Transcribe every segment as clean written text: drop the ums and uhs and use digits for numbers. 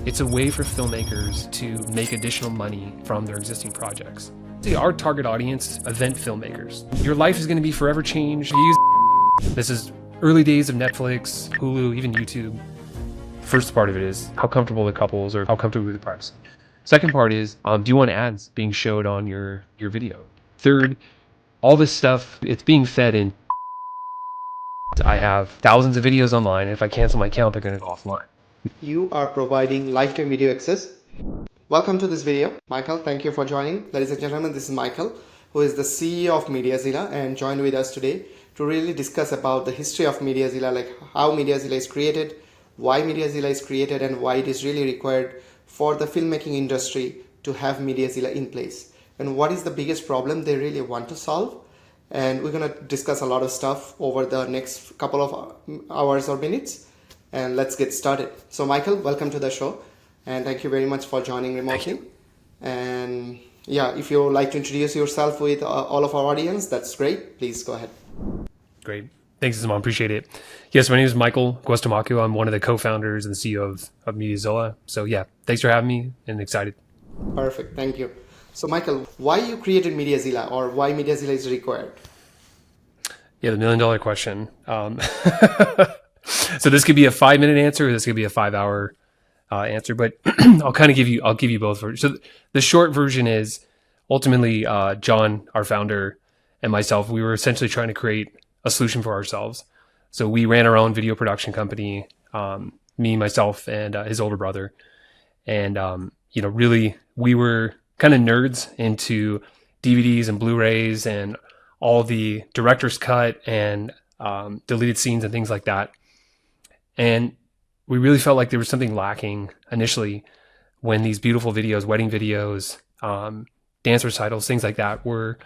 It's a way for filmmakers to make additional money from their existing projects. See, our target audience, event filmmakers. Your life is going to be forever changed. This is early days of Netflix, Hulu, even YouTube. First part of it is how comfortable the couples or how comfortable with the privacy. Second part is, do you want ads being showed on your video? Third, all this stuff, it's being fed in. I have thousands of videos online. If I cancel my account, they're going to go offline. You are providing lifetime video access. Welcome to this video. Michael, thank you for joining. Ladies and gentlemen, this is Michael, who is the CEO of MediaZilla, and joined with us today to really discuss about the history of MediaZilla, like how MediaZilla is created, why MediaZilla is created, and why it is really required for the filmmaking industry to have MediaZilla in place, and what is the biggest problem they really want to solve. And we're going to discuss a lot of stuff over the next couple of hours or minutes. And let's get started. So Michael, welcome to the show, and thank you very much for joining remotely. And yeah, if you would like to introduce yourself with all of our audience, that's great. Please go ahead. Great. Thanks, Zaman. Appreciate it. Yes, my name is Michael Guastamacchio. I'm one of the co-founders and CEO of MediaZilla. So yeah, thanks for having me and excited. Perfect. Thank you. So Michael, why you created MediaZilla, or why MediaZilla is required? Yeah, the $1 million question. So this could be a 5-minute answer, or this could be a 5-hour answer, but I'll give you both. So the short version is ultimately John, our founder, and myself, we were essentially trying to create a solution for ourselves. So we ran our own video production company, me, myself, and his older brother. And, really we were kind of nerds into DVDs and Blu-rays and all the director's cut and deleted scenes and things like that. And we really felt like there was something lacking initially when these beautiful videos, wedding videos, dance recitals, things like that were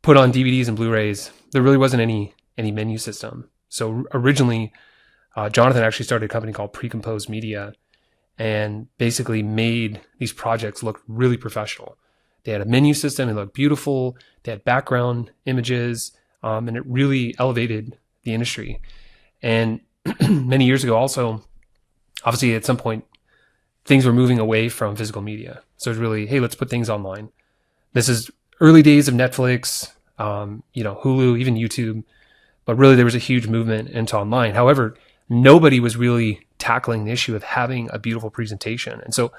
put on DVDs and Blu-rays. There really wasn't any menu system. So originally, Jonathan actually started a company called Pre-Composed Media and basically made these projects look really professional. They had a menu system, it looked beautiful, they had background images, and it really elevated the industry. And many years ago also, obviously at some point, things were moving away from physical media. So it's really, hey, let's put things online. This is early days of Netflix, Hulu, even YouTube, but really there was a huge movement into online. However, nobody was really tackling the issue of having a beautiful presentation. And so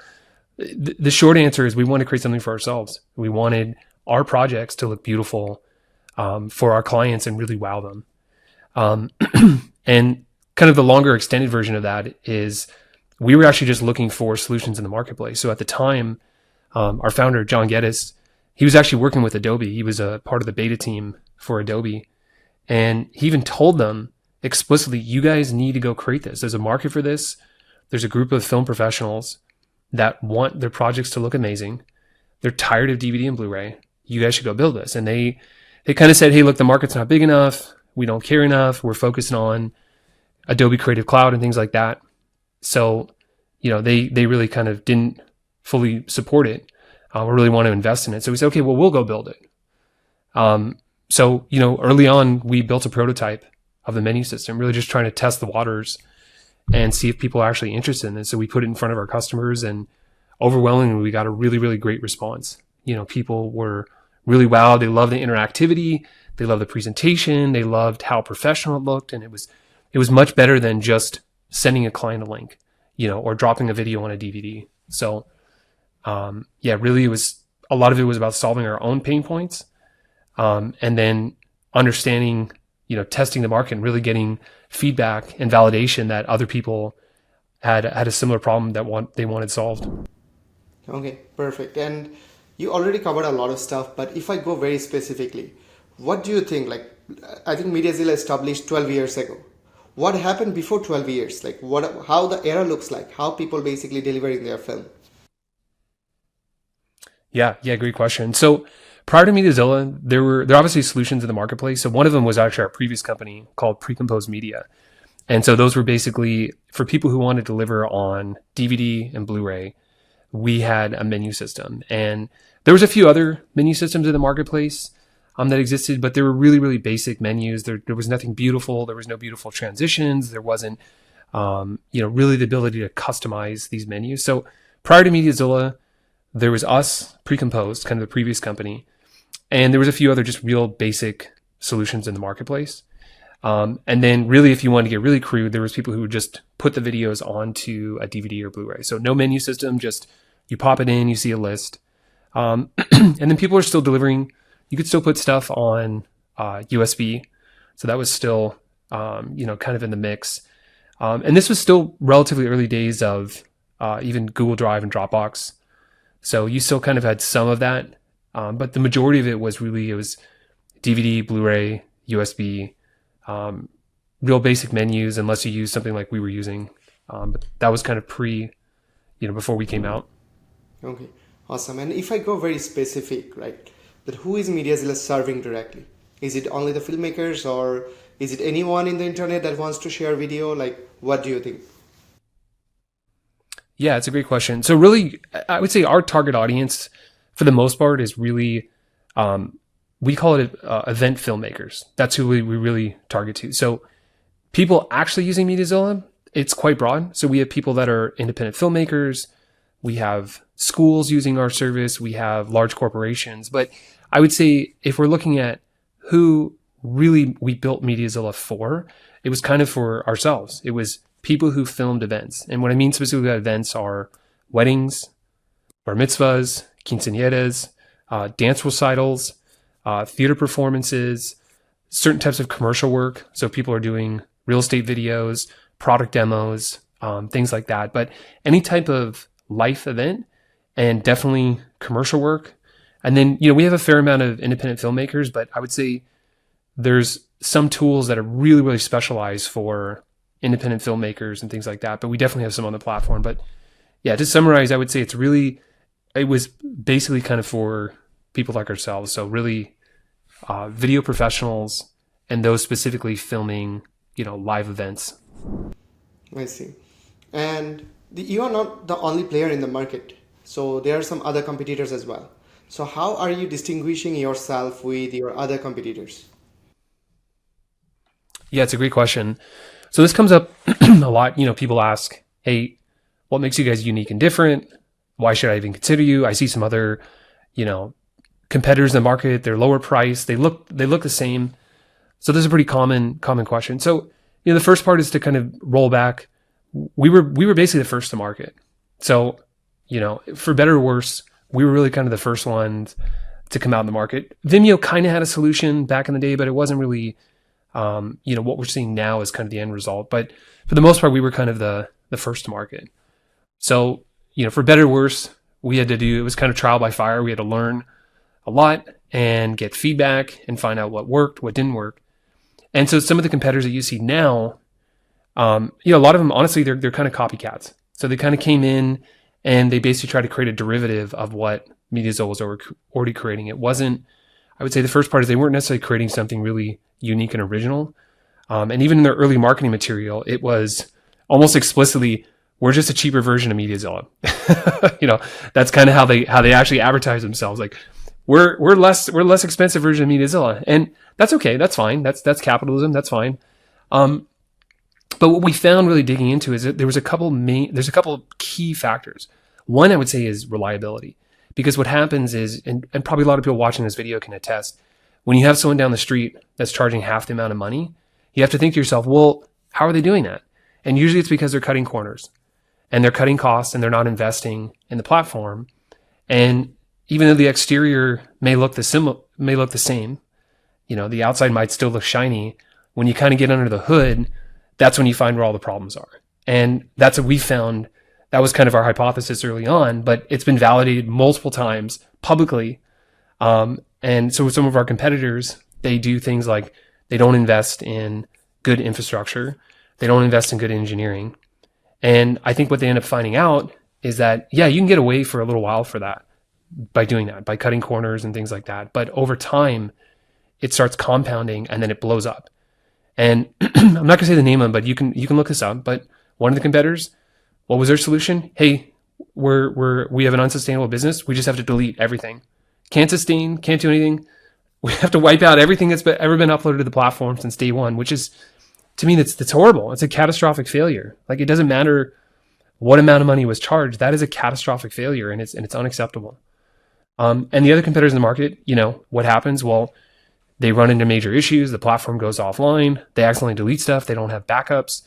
the short answer is we want to create something for ourselves. We wanted our projects to look beautiful for our clients and really wow them. And kind of the longer extended version of that is we were actually just looking for solutions in the marketplace. So at the time, our founder, John Geddes, he was actually working with Adobe. He was a part of the beta team for Adobe. And he even told them explicitly, you guys need to go create this. There's a market for this. There's a group of film professionals that want their projects to look amazing. They're tired of DVD and Blu-ray. You guys should go build this. And they kind of said, hey, look, the market's not big enough. We don't care enough. We're focusing on Adobe Creative Cloud and things like that. So, they really kind of didn't fully support it or really want to invest in it. So we said, okay, well, we'll go build it. So, early on, we built a prototype of the menu system, really just trying to test the waters and see if people are actually interested in it. So we put it in front of our customers, and overwhelmingly, we got a really, really great response. People were really wowed. They loved the interactivity. They loved the presentation. They loved how professional it looked. And it was much better than just sending a client a link, or dropping a video on a DVD. So, really a lot of it was about solving our own pain points. And then understanding, testing the market and really getting feedback and validation that other people had a similar problem that they wanted solved. Okay, perfect. And you already covered a lot of stuff, but if I go very specifically, what do you think? I think MediaZilla established 12 years ago. What happened before 12 years? How the era looks like, how people basically delivering their film? Yeah, great question. So prior to MediaZilla, there are obviously solutions in the marketplace. So one of them was actually our previous company called Pre-Composed Media. And so those were basically for people who want to deliver on DVD and Blu-ray. We had a menu system, and there was a few other menu systems in the marketplace that existed, but they were really, really basic menus. There was nothing beautiful. There was no beautiful transitions. There wasn't really the ability to customize these menus. So prior to MediaZilla, there was us, Precomposed, kind of the previous company, and there was a few other just real basic solutions in the marketplace. And then really, if you wanted to get really crude, there was people who would just put the videos onto a DVD or Blu-ray. So no menu system, just you pop it in, you see a list. And then people are still delivering. You could still put stuff on USB. So that was still, kind of in the mix. And this was still relatively early days of even Google Drive and Dropbox. So you still kind of had some of that. But the majority of it was DVD, Blu-ray, USB, real basic menus, unless you use something like we were using. But that was kind of before we came out. Okay, awesome. And if I go very specific, right, that who is MediaZilla serving directly? Is it only the filmmakers, or is it anyone in the internet that wants to share video? Like, what do you think? Yeah, it's a great question. So really, I would say our target audience, for the most part, is really, we call it event filmmakers. That's who we really target to. So people actually using MediaZilla, it's quite broad. So we have people that are independent filmmakers. We have schools using our service. We have large corporations. But I would say if we're looking at who really we built MediaZilla for, it was kind of for ourselves. It was people who filmed events. And what I mean specifically by events are weddings, bar mitzvahs, quinceañeras, dance recitals, theater performances, certain types of commercial work. So people are doing real estate videos, product demos, things like that. But any type of life event, and definitely commercial work. And then, we have a fair amount of independent filmmakers, but I would say there's some tools that are really, really specialized for independent filmmakers and things like that. But we definitely have some on the platform. But yeah, to summarize, I would say it was basically kind of for people like ourselves. So really video professionals and those specifically filming, live events. I see. And you are not the only player in the market. So there are some other competitors as well. So how are you distinguishing yourself with your other competitors? Yeah, it's a great question. So this comes up a lot. People ask, hey, what makes you guys unique and different? Why should I even consider you? I see some other, competitors in the market. They're lower price. They look the same. So this is a pretty common question. So, the first part is to kind of roll back. We were basically the first to market. So, for better or worse, we were really kind of the first ones to come out in the market. Vimeo kind of had a solution back in the day, but it wasn't really, what we're seeing now is kind of the end result. But for the most part, we were kind of the first to market. So, for better or worse, it was kind of trial by fire. We had to learn a lot and get feedback and find out what worked, what didn't work. And so some of the competitors that you see now, a lot of them, honestly, they're kind of copycats. So they kind of came in and they basically tried to create a derivative of what MediaZilla was already creating. It wasn't, I would say the first part is they weren't necessarily creating something really unique and original. And even in their early marketing material, it was almost explicitly, we're just a cheaper version of MediaZilla. That's kind of how they actually advertise themselves. Like, we're less expensive version of MediaZilla, and that's okay. That's fine. That's capitalism. That's fine. But what we found really digging into is that there's a couple key factors. One, I would say, is reliability, because what happens is, and probably a lot of people watching this video can attest, when you have someone down the street that's charging half the amount of money, you have to think to yourself, well, how are they doing that? And usually it's because they're cutting corners and they're cutting costs and they're not investing in the platform. And even though the exterior may look the same, the outside might still look shiny. When you kind of get under the hood, that's when you find where all the problems are. And that's what we found. That was kind of our hypothesis early on, but it's been validated multiple times publicly. And so with some of our competitors, they do things like they don't invest in good infrastructure. They don't invest in good engineering. And I think what they end up finding out is that, yeah, you can get away for a little while by doing that, by cutting corners and things like that. But over time, it starts compounding and then it blows up. And I'm not gonna say the name of them, but you can look this up. But one of the competitors, what was their solution? Hey, we have an unsustainable business. We just have to delete everything. Can't sustain, can't do anything. We have to wipe out everything that's ever been uploaded to the platform since day one, which is to me, that's horrible. It's a catastrophic failure. Like, it doesn't matter what amount of money was charged. That is a catastrophic failure, and it's unacceptable. And the other competitors in the market, what happens? Well, they run into major issues. The platform goes offline. They accidentally delete stuff. They don't have backups.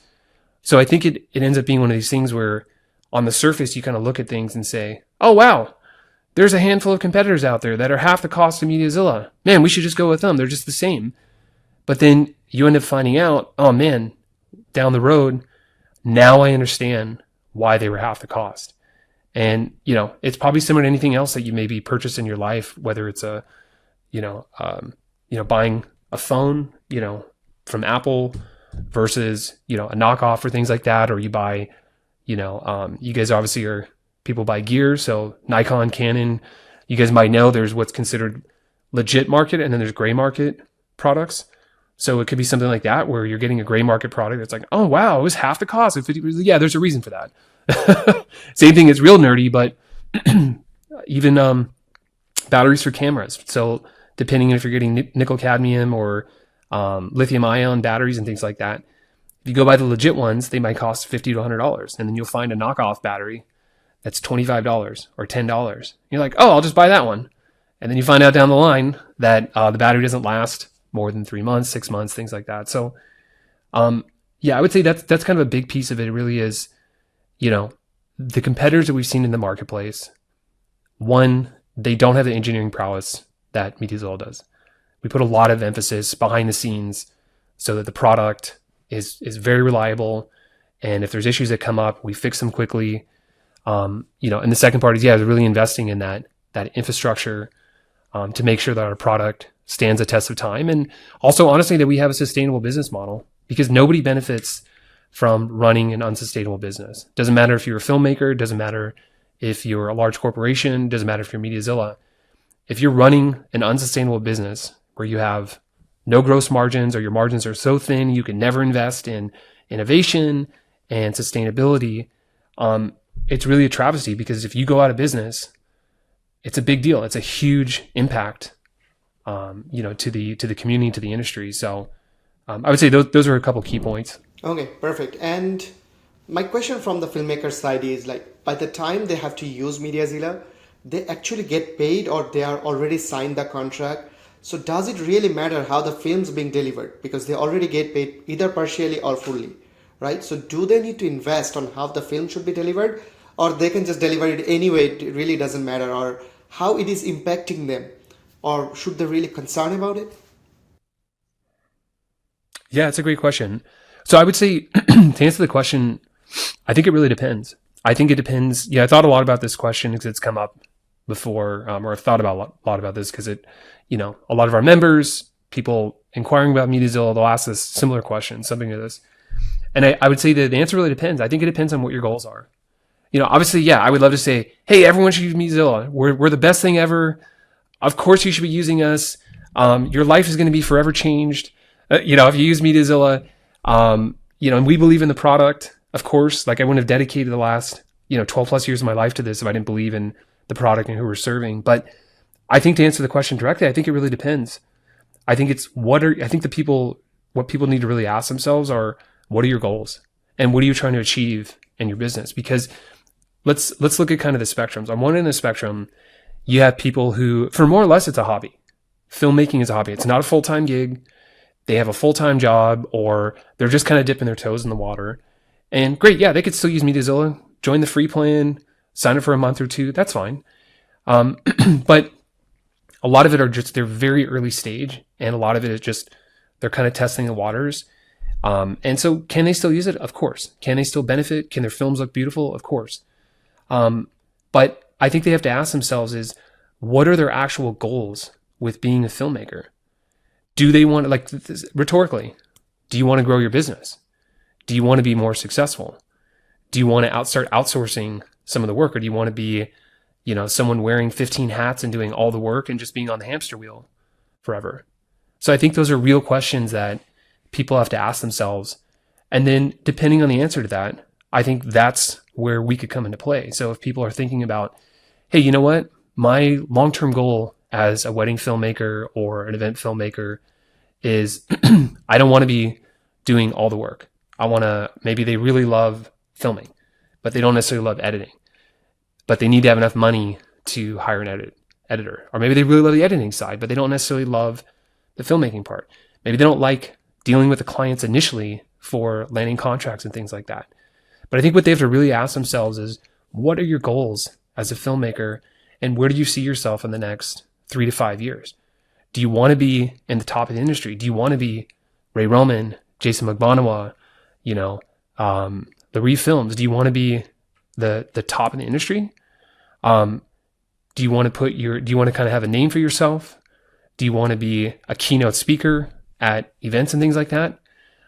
So I think it ends up being one of these things where on the surface, you kind of look at things and say, oh, wow, there's a handful of competitors out there that are half the cost of MediaZilla. Man, we should just go with them. They're just the same. But then you end up finding out, oh man, down the road, now I understand why they were half the cost. And, it's probably similar to anything else that you maybe purchase in your life, whether it's buying a phone, from Apple versus, a knockoff or things like that. Or you buy, you guys obviously people buy gear. So Nikon, Canon, you guys might know there's what's considered legit market, and then there's gray market products. So it could be something like that where you're getting a gray market product that's like, oh wow, it was half the cost of 50%. Yeah, there's a reason for that. Same thing, it's real nerdy, but even batteries for cameras. So depending on if you're getting nickel cadmium or lithium ion batteries and things like that, if you go buy the legit ones, they might cost $50 to $100. And then you'll find a knockoff battery that's $25 or $10. You're like, oh, I'll just buy that one. And then you find out down the line that the battery doesn't last more than 3 months, 6 months, things like that. So, I would say that's kind of a big piece of it. It really is, the competitors that we've seen in the marketplace. One, they don't have the engineering prowess that MediaZilla does. We put a lot of emphasis behind the scenes so that the product is very reliable. And if there's issues that come up, we fix them quickly. And the second part is, really investing in that infrastructure to make sure that our product stands the test of time. And also, honestly, that we have a sustainable business model, because nobody benefits from running an unsustainable business. Doesn't matter if you're a filmmaker, doesn't matter if you're a large corporation, doesn't matter if you're MediaZilla. If you're running an unsustainable business where you have no gross margins, or your margins are so thin you can never invest in innovation and sustainability, it's really a travesty, because if you go out of business, it's a big deal. It's a huge impact to the community, to the industry. So I would say those are a couple key points. Okay, perfect. And my question from the filmmaker side is, like, by the time they have to use MediaZilla, they actually get paid, or they are already signed the contract. So does it really matter how the film's being delivered? Because they already get paid either partially or fully, right? So do they need to invest on how the film should be delivered, or they can just deliver it anyway? It really doesn't matter, or how it is impacting them? Or should they really concern about it? Yeah, it's a great question. So I would say, to answer the question, I think it really depends. I think it depends. Yeah, I thought a lot about this question because it's come up before, or I've thought about a lot about this because a lot of our members, people inquiring about MediaZilla, they'll ask this similar question, something to this. And I would say that the answer really depends. I think it depends on what your goals are. Obviously, I would love to say, hey, everyone should use MediaZilla. We're the best thing ever. Of course you should be using us. Your life is going to be forever changed. If you use MediaZilla, and we believe in the product, of course. Like, I wouldn't have dedicated the last, 12 plus years of my life to this if I didn't believe in the product and who we're serving. But I think, to answer the question directly, I think it really depends. I think what people need to really ask themselves are, what are your goals? And what are you trying to achieve in your business? Because let's look at kind of the spectrums. On one end of the spectrum, you have people who, for more or less, it's a hobby. Filmmaking is a hobby. It's not a full-time gig. They have a full-time job, or they're just kind of dipping their toes in the water. And great, they could still use MediaZilla, join the free plan, sign up for a month or two. That's fine. But a lot of it they're very early stage, and a lot of it is just they're kind of testing the waters. And so can they still use it? Of course. Can they still benefit? Can their films look beautiful? Of course. But I think they have to ask themselves is, what are their actual goals with being a filmmaker? Do they want to, rhetorically, do you want to grow your business? Do you want to be more successful? Do you want to start outsourcing some of the work? Or do you want to be, someone wearing 15 hats and doing all the work and just being on the hamster wheel forever? So I think those are real questions that people have to ask themselves. And then depending on the answer to that, I think that's where we could come into play. So if people are thinking about, hey, you know what? My long-term goal as a wedding filmmaker or an event filmmaker is I don't want to be doing all the work. Maybe they really love filming, but they don't necessarily love editing, but they need to have enough money to hire an editor. Or maybe they really love the editing side, but they don't necessarily love the filmmaking part. Maybe they don't like dealing with the clients initially for landing contracts and things like that. But I think what they have to really ask themselves is, what are your goals as a filmmaker, and where do you see yourself in the next 3 to 5 years? Do you want to be in the top of the industry? Do you want to be Ray Roman, Jason McBonawa, the Reeve Films? Do you want to be the top in the industry? Do you want to kind of have a name for yourself? Do you want to be a keynote speaker at events and things like that?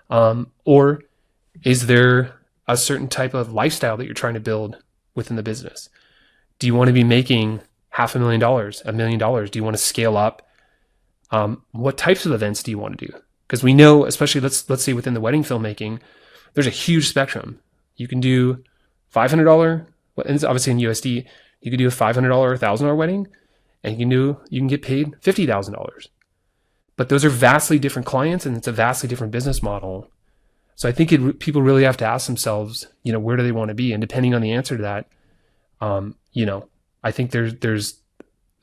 Or is there a certain type of lifestyle that you're trying to build within the business? Do you want to be making $500,000, $1 million? Do you want to scale up? What types of events do you want to do? Because we know, especially let's say within the wedding filmmaking, there's a huge spectrum. You can do $500, and it's obviously in USD. You could do a $500 or $1,000 wedding, and you can get paid $50,000. But those are vastly different clients, and it's a vastly different business model. So I think people really have to ask themselves, where do they want to be? And depending on the answer to that, I think there's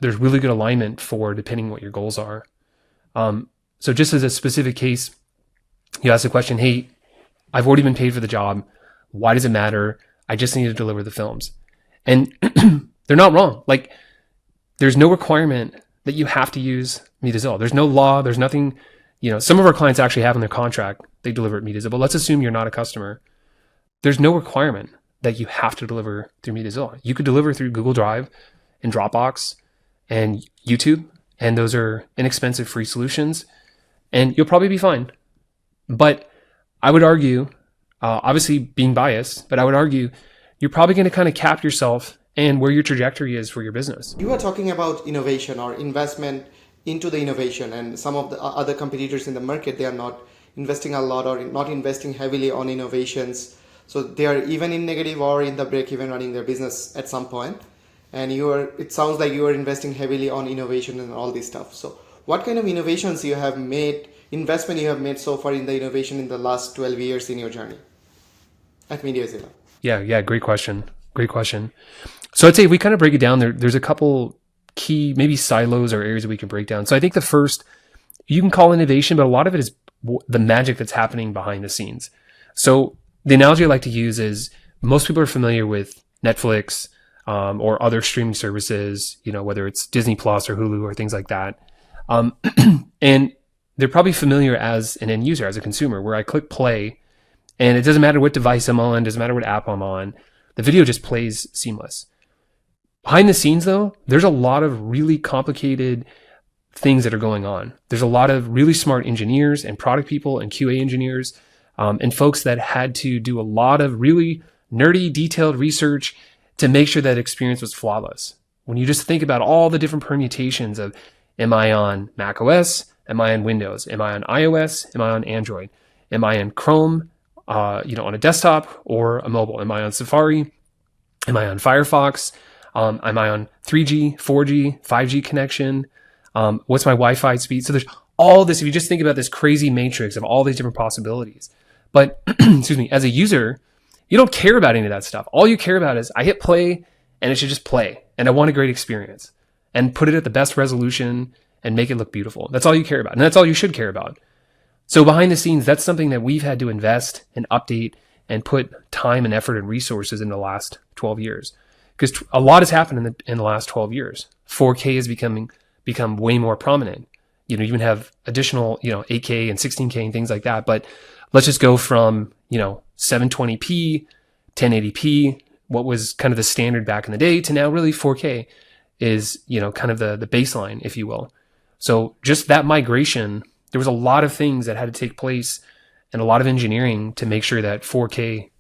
really good alignment for depending what your goals are. So just as a specific case, you asked the question, hey, I've already been paid for the job. Why does it matter? I just need to deliver the films. And they're not wrong. Like, there's no requirement that you have to use MediaZilla. There's no law. There's nothing, some of our clients actually have in their contract, they deliver at MediaZilla, but let's assume you're not a customer. There's no requirement that you have to deliver through MediaZilla. You could deliver through Google Drive and Dropbox and YouTube, and those are inexpensive free solutions, and you'll probably be fine. But I would argue, obviously being biased, but I would argue you're probably going to kind of cap yourself and where your trajectory is for your business. You are talking about innovation or investment into the innovation, and some of the other competitors in the market, they are not investing a lot or not investing heavily on innovations. So they are even in negative or in the break even running their business at some point. And it sounds like you are investing heavily on innovation and all this stuff. So what kind of innovations you have made, investment you have made so far in the innovation in the last 12 years in your journey at MediaZilla? Yeah, great question. So I'd say if we kind of break it down, there's a couple key maybe silos or areas that we can break down. So I think the first, you can call innovation, but a lot of it is the magic that's happening behind the scenes. So the analogy I like to use is, most people are familiar with Netflix or other streaming services, whether it's Disney Plus or Hulu or things like that. And they're probably familiar as an end user, as a consumer, where I click play and it doesn't matter what device I'm on, doesn't matter what app I'm on, the video just plays seamless. Behind the scenes though, there's a lot of really complicated things that are going on. There's a lot of really smart engineers and product people and QA engineers and folks that had to do a lot of really nerdy, detailed research to make sure that experience was flawless. When you just think about all the different permutations of, am I on Mac OS? Am I on Windows? Am I on iOS? Am I on Android? Am I on Chrome, on a desktop or a mobile? Am I on Safari? Am I on Firefox? Am I on 3G, 4G, 5G connection? What's my Wi-Fi speed? So there's all this, if you just think about this crazy matrix of all these different possibilities. But, excuse me, as a user, you don't care about any of that stuff. All you care about is, I hit play and it should just play. And I want a great experience. And put it at the best resolution and make it look beautiful. That's all you care about. And that's all you should care about. So behind the scenes, that's something that we've had to invest and update and put time and effort and resources in the last 12 years. Because a lot has happened in the last 12 years. 4K has become way more prominent. You even have additional, 8K and 16K and things like that. But let's just go from, 720p, 1080p, what was kind of the standard back in the day, to now really 4K is, kind of the baseline, if you will. So just that migration, there was a lot of things that had to take place and a lot of engineering to make sure that 4K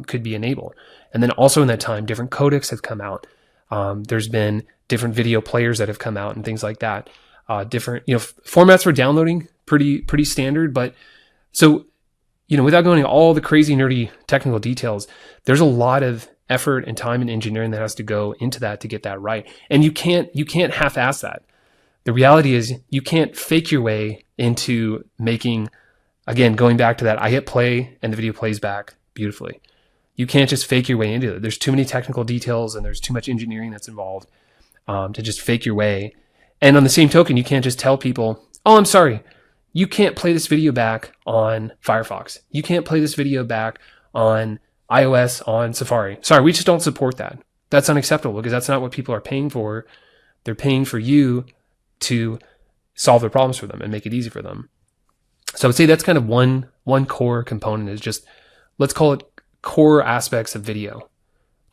could be enabled. And then also in that time, different codecs have come out. There's been different video players that have come out and things like that. Different, formats for downloading, pretty standard. But so, without going into all the crazy nerdy technical details, there's a lot of effort and time and engineering that has to go into that to get that right. And you can't half-ass that. The reality is you can't fake your way into making again, going back to that, I hit play and the video plays back beautifully. You can't just fake your way into it. There's too many technical details and there's too much engineering that's involved to just fake your way. And on the same token, you can't just tell people, oh, I'm sorry, you can't play this video back on Firefox. You can't play this video back on iOS, on Safari. Sorry, we just don't support that. That's unacceptable because that's not what people are paying for. They're paying for you to solve their problems for them and make it easy for them. So I would say that's kind of one core component is just, let's call it core aspects of video.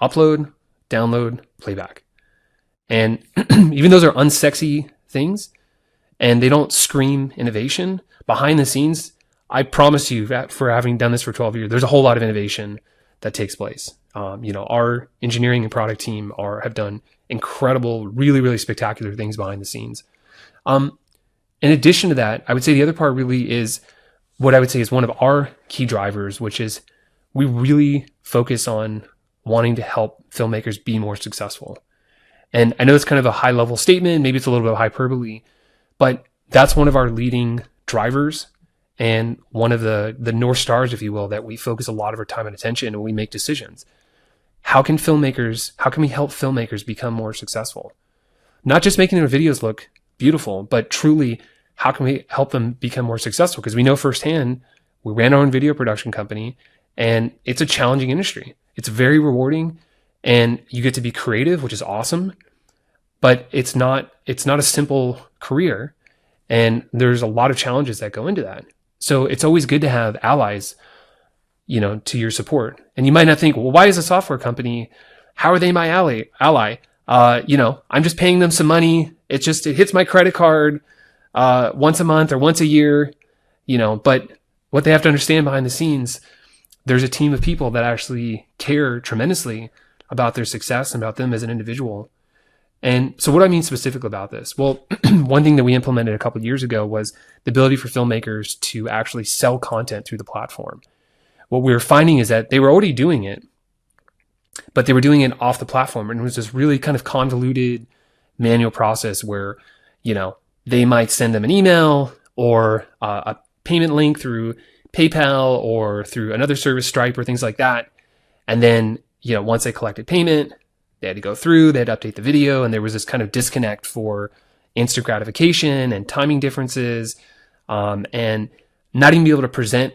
Upload, download, playback. And even those are unsexy things and they don't scream innovation, behind the scenes, I promise you that for having done this for 12 years, there's a whole lot of innovation that takes place. Our engineering and product team have done incredible, really, really spectacular things behind the scenes. In addition to that, I would say the other part really is what I would say is one of our key drivers, which is we really focus on wanting to help filmmakers be more successful. And I know it's kind of a high level statement, maybe it's a little bit of hyperbole, but that's one of our leading drivers and one of the North Stars, if you will, that we focus a lot of our time and attention when we make decisions. How can we help filmmakers become more successful? Not just making their videos look beautiful, but truly, how can we help them become more successful? Because we know firsthand, we ran our own video production company and it's a challenging industry. It's very rewarding and you get to be creative, which is awesome, but it's not a simple career and there's a lot of challenges that go into that. So it's always good to have allies, to your support. And you might not think, well, why is a software company, how are they my ally? I'm just paying them some money. It hits my credit card once a month or once a year, but what they have to understand behind the scenes, there's a team of people that actually care tremendously about their success and about them as an individual. And so what do I mean specifically about this? Well, one thing that we implemented a couple of years ago was the ability for filmmakers to actually sell content through the platform. What we were finding is that they were already doing it, but they were doing it off the platform. And it was this really kind of convoluted manual process where, they might send them an email or a payment link through PayPal or through another service, Stripe or things like that. And then, once they collected payment, they had to go through, they had to update the video. And there was this kind of disconnect for instant gratification and timing differences, and not even be able to present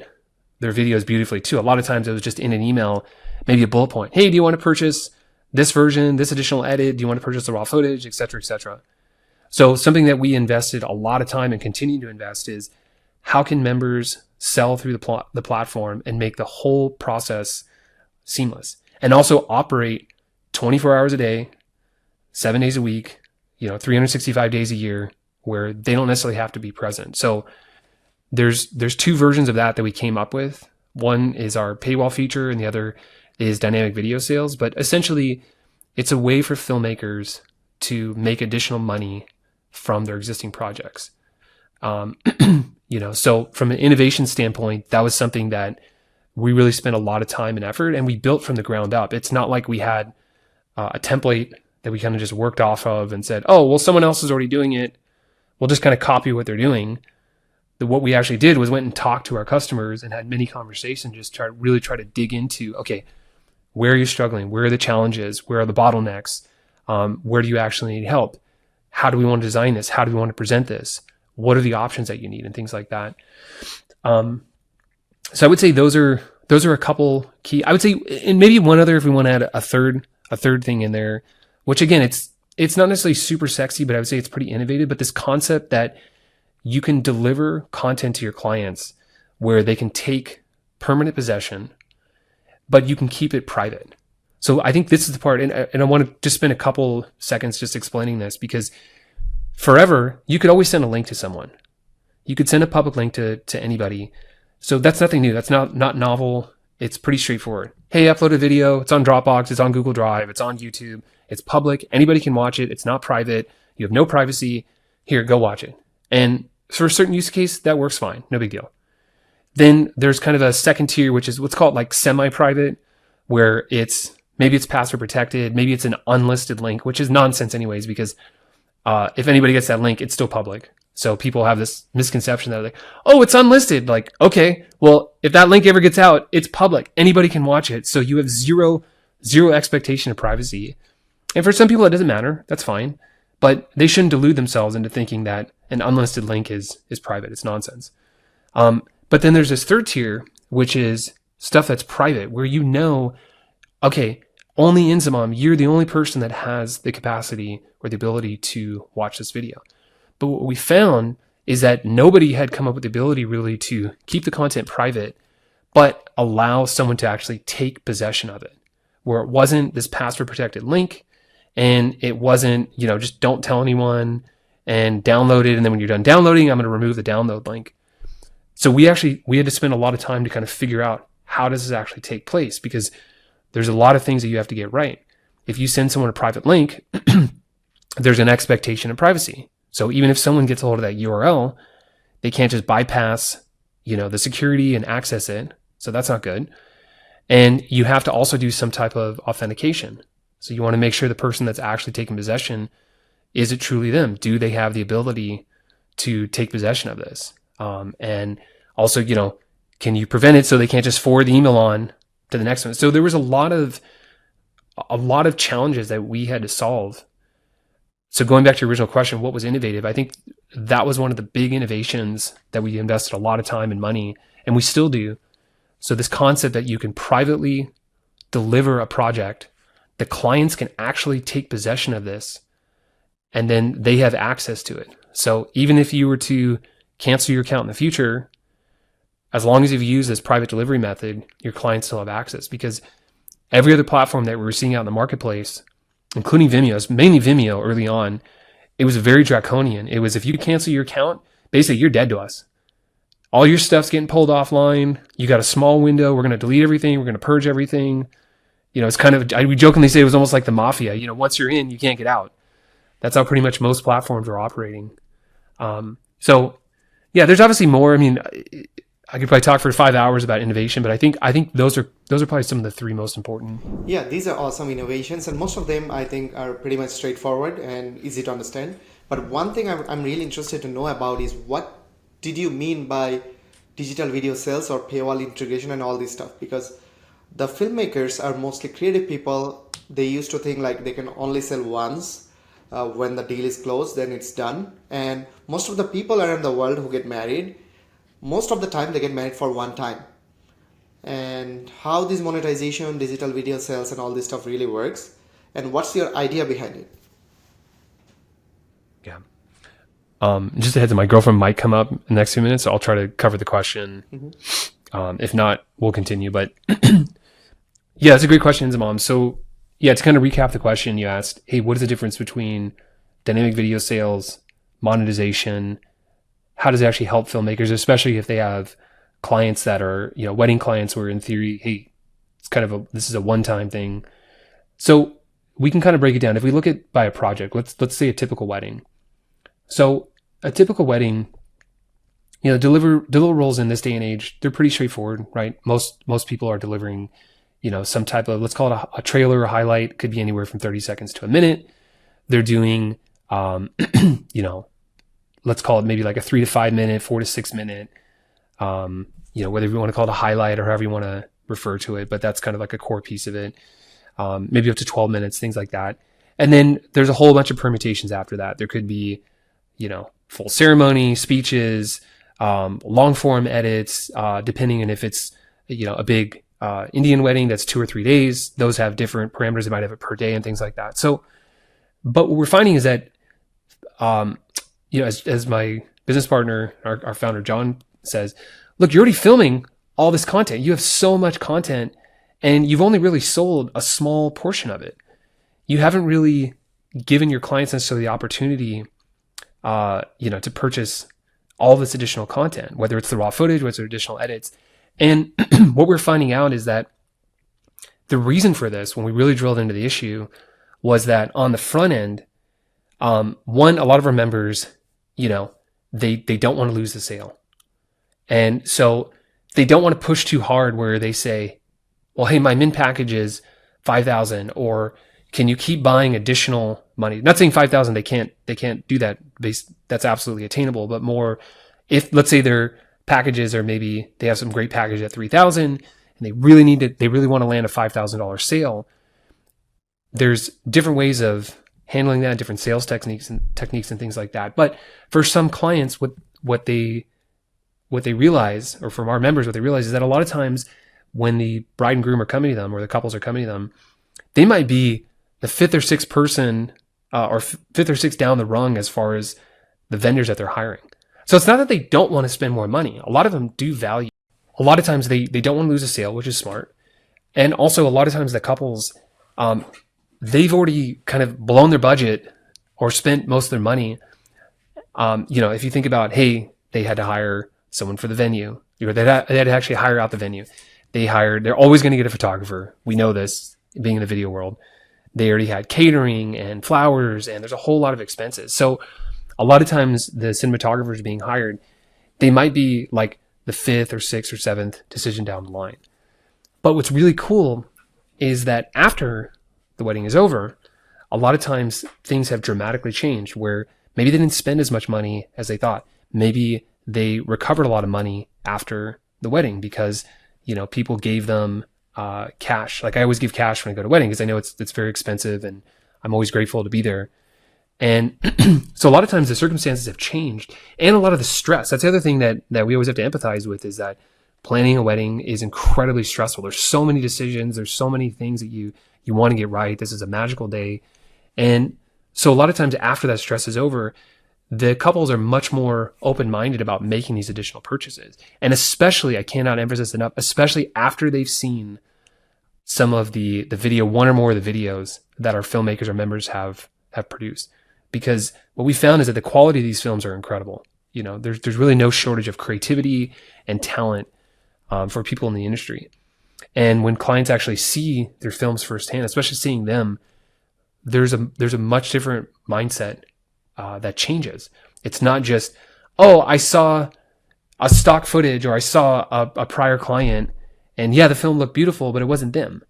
their videos beautifully too. A lot of times it was just in an email, maybe a bullet point. Hey, do you want to purchase this version, this additional edit? Do you want to purchase the raw footage, et cetera, et cetera? So something that we invested a lot of time and continue to invest is how can members sell through the platform and make the whole process seamless and also operate 24 hours a day, 7 days a week, 365 days a year where they don't necessarily have to be present. So there's two versions of that we came up with. One is our paywall feature and the other is dynamic video sales. But essentially, it's a way for filmmakers to make additional money from their existing projects. So from an innovation standpoint, that was something that we really spent a lot of time and effort and we built from the ground up. It's not like we had a template that we kind of just worked off of and said, oh, well, someone else is already doing it. We'll just kind of copy what they're doing. What we actually did was went and talked to our customers and had many conversations, just try to dig into, okay, where are you struggling? Where are the challenges? Where are the bottlenecks? Where do you actually need help? How do we want to design this? How do we want to present this? What are the options that you need and things like that? So I would say those are a couple key. I would say, and maybe one other if we want to add a third thing in there, which again, it's not necessarily super sexy, but I would say it's pretty innovative. But this concept that you can deliver content to your clients where they can take permanent possession, but you can keep it private. So I think this is the part, and I want to just spend a couple seconds just explaining this because forever, you could always send a link to someone. You could send a public link to anybody. So that's nothing new. That's not novel. It's pretty straightforward. Hey, upload a video. It's on Dropbox. It's on Google Drive. It's on YouTube. It's public. Anybody can watch it. It's not private. You have no privacy. Here, go watch it. And for a certain use case, that works fine. No big deal. Then there's kind of a second tier, which is what's called like semi-private, where maybe it's password protected. Maybe it's an unlisted link, which is nonsense anyways, because if anybody gets that link, it's still public. So people have this misconception that like, oh, it's unlisted. Like, okay, well, if that link ever gets out, it's public. Anybody can watch it. So you have zero expectation of privacy. And for some people, it doesn't matter. That's fine. But they shouldn't delude themselves into thinking that an unlisted link is private. It's nonsense. But then there's this third tier, which is stuff that's private, where you know, okay, only Inzamam, you're the only person that has the capacity or the ability to watch this video. But what we found is that nobody had come up with the ability really to keep the content private, but allow someone to actually take possession of it, where it wasn't this password protected link and it wasn't, just don't tell anyone and download it. And then when you're done downloading, I'm going to remove the download link. So we had to spend a lot of time to kind of figure out how does this actually take place, because there's a lot of things that you have to get right. If you send someone a private link, there's an expectation of privacy. So even if someone gets a hold of that URL, they can't just bypass, the security and access it. So that's not good. And you have to also do some type of authentication. So you want to make sure the person that's actually taking possession, is it truly them? Do they have the ability to take possession of this? And also, can you prevent it so they can't just forward the email on to the next one? So there was a lot of challenges that we had to solve. So going back to your original question, what was innovative? I think that was one of the big innovations that we invested a lot of time and money, and we still do. So this concept that you can privately deliver a project, the clients can actually take possession of this, and then they have access to it. So even if you were to cancel your account in the future, as long as you've used this private delivery method, your clients still have access, because every other platform that we were seeing out in the marketplace, including Vimeo, mainly Vimeo early on, it was very draconian. It was, if you cancel your account, basically you're dead to us. All your stuff's getting pulled offline. You got a small window. We're going to delete everything. We're going to purge everything. It's kind of, we jokingly say it was almost like the mafia. Once you're in, you can't get out. That's how pretty much most platforms are operating. So yeah, there's obviously more. I mean, I could probably talk for 5 hours about innovation, but I think those are probably some of the three most important. Yeah, these are awesome innovations, and most of them I think are pretty much straightforward and easy to understand. But one thing I'm really interested to know about is, what did you mean by digital video sales or paywall integration and all this stuff? Because the filmmakers are mostly creative people. They used to think like they can only sell once. When the deal is closed, then it's done. And most of the people around the world who get married, most of the time they get married for one time. And how this monetization, digital video sales and all this stuff really works, and what's your idea behind it? Yeah. Just a heads up, my girlfriend might come up in the next few minutes, so I'll try to cover the question. Mm-hmm. If not, we'll continue. But yeah, it's a great question, Mom. So yeah, to kind of recap the question you asked, hey, what is the difference between dynamic video sales, monetization? How does it actually help filmmakers, especially if they have clients that are, wedding clients where in theory, hey, it's kind of this is a one-time thing. So we can kind of break it down. If we look at by a project, let's say a typical wedding. So a typical wedding, deliverables in this day and age, they're pretty straightforward, right? Most people are delivering, some type of, let's call it a trailer or highlight. It could be anywhere from 30 seconds to a minute. They're doing, let's call it maybe like a 3 to 5 minute, 4 to 6 minute, whether you want to call it a highlight or however you want to refer to it, but that's kind of like a core piece of it. Maybe up to 12 minutes, things like that. And then there's a whole bunch of permutations after that. There could be, full ceremony, speeches, long form edits, depending on if it's, a big Indian wedding that's 2 or 3 days. Those have different parameters. They might have it per day and things like that. So, but what we're finding is that, as my business partner, our founder, John, says, look, you're already filming all this content. You have so much content and you've only really sold a small portion of it. You haven't really given your clients necessarily the opportunity, to purchase all this additional content, whether it's the raw footage, whether it's additional edits. And what we're finding out is that the reason for this, when we really drilled into the issue, was that on the front end, one, a lot of our members, they don't want to lose the sale. And so they don't want to push too hard where they say, well, hey, my min package is 5,000, or can you keep buying additional money. Not saying 5,000 they can't do that. That's absolutely attainable, but more if, let's say, their packages are, maybe they have some great package at 3,000 and they really want to land a $5,000 sale. There's different ways of handling that, different sales techniques and things like that. But for some clients, what they realize, or from our members, what they realize is that a lot of times when the bride and groom are coming to them, or the couples are coming to them, they might be the fifth or sixth person, or fifth or sixth down the rung as far as the vendors that they're hiring. So it's not that they don't want to spend more money. A lot of them do value. A lot of times they don't want to lose a sale, which is smart. And also a lot of times the couples, they've already kind of blown their budget or spent most of their money. If you think about, hey, they had to hire someone for the venue, they had to actually hire out the venue. They're always going to get a photographer. We know this, being in the video world. They already had catering and flowers, and there's a whole lot of expenses. So a lot of times the cinematographers being hired, they might be like the fifth or sixth or seventh decision down the line. But what's really cool is that after the wedding is over, a lot of times things have dramatically changed, where maybe they didn't spend as much money as they thought. Maybe they recovered a lot of money after the wedding because, people gave them cash. Like I always give cash when I go to wedding because I know it's very expensive, and I'm always grateful to be there. And so a lot of times the circumstances have changed, and a lot of the stress. That's the other thing that we always have to empathize with, is that planning a wedding is incredibly stressful. There's so many decisions. There's so many things that you want to get right. This is a magical day. And so a lot of times after that stress is over, the couples are much more open-minded about making these additional purchases. And especially, I cannot emphasize enough, especially after they've seen some of the video, one or more of the videos that our filmmakers or members have produced. Because what we found is that the quality of these films are incredible. There's really no shortage of creativity and talent for people in the industry. And when clients actually see their films firsthand, especially seeing them, there's a much different mindset that changes. It's not just, oh, I saw a stock footage, or I saw a prior client, and yeah, the film looked beautiful, but it wasn't them.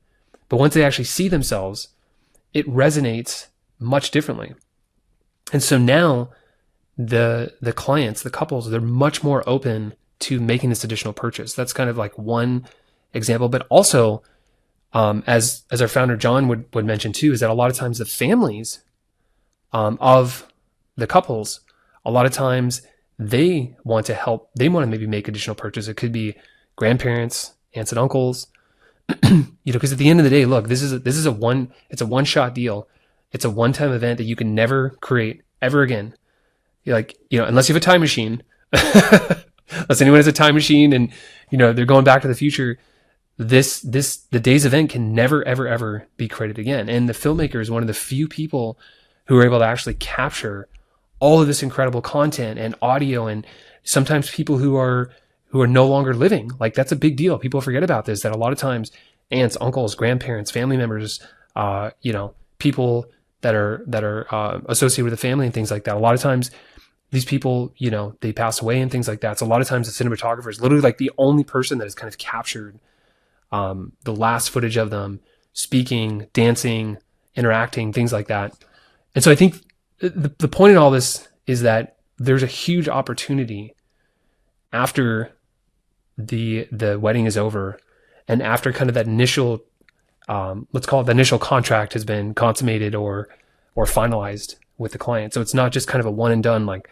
But once they actually see themselves, it resonates much differently. And so now the clients, the couples, they're much more open to making this additional purchase. That's kind of like one example. But also, as our founder John would mention too, is that a lot of times the families of the couples, a lot of times they want to help. They want to maybe make additional purchase. It could be grandparents, aunts and uncles, because at the end of the day, look, it's a one-shot deal. It's a one-time event that you can never create ever again. Unless you have a time machine, unless anyone has a time machine and, they're going back to the future, the day's event can never, ever, ever be created again. And the filmmaker is one of the few people who are able to actually capture all of this incredible content and audio, and sometimes people who are no longer living. Like, that's a big deal. People forget about this, that a lot of times aunts, uncles, grandparents, family members, people that are associated with the family and things like that. A lot of times these people, they pass away and things like that. So a lot of times the cinematographer is literally like the only person that has kind of captured the last footage of them speaking, dancing, interacting, things like that. And so I think the point in all this is that there's a huge opportunity after the wedding is over, and after kind of that initial, let's call it the initial contract has been consummated or finalized with the client. So it's not just kind of a one and done, like,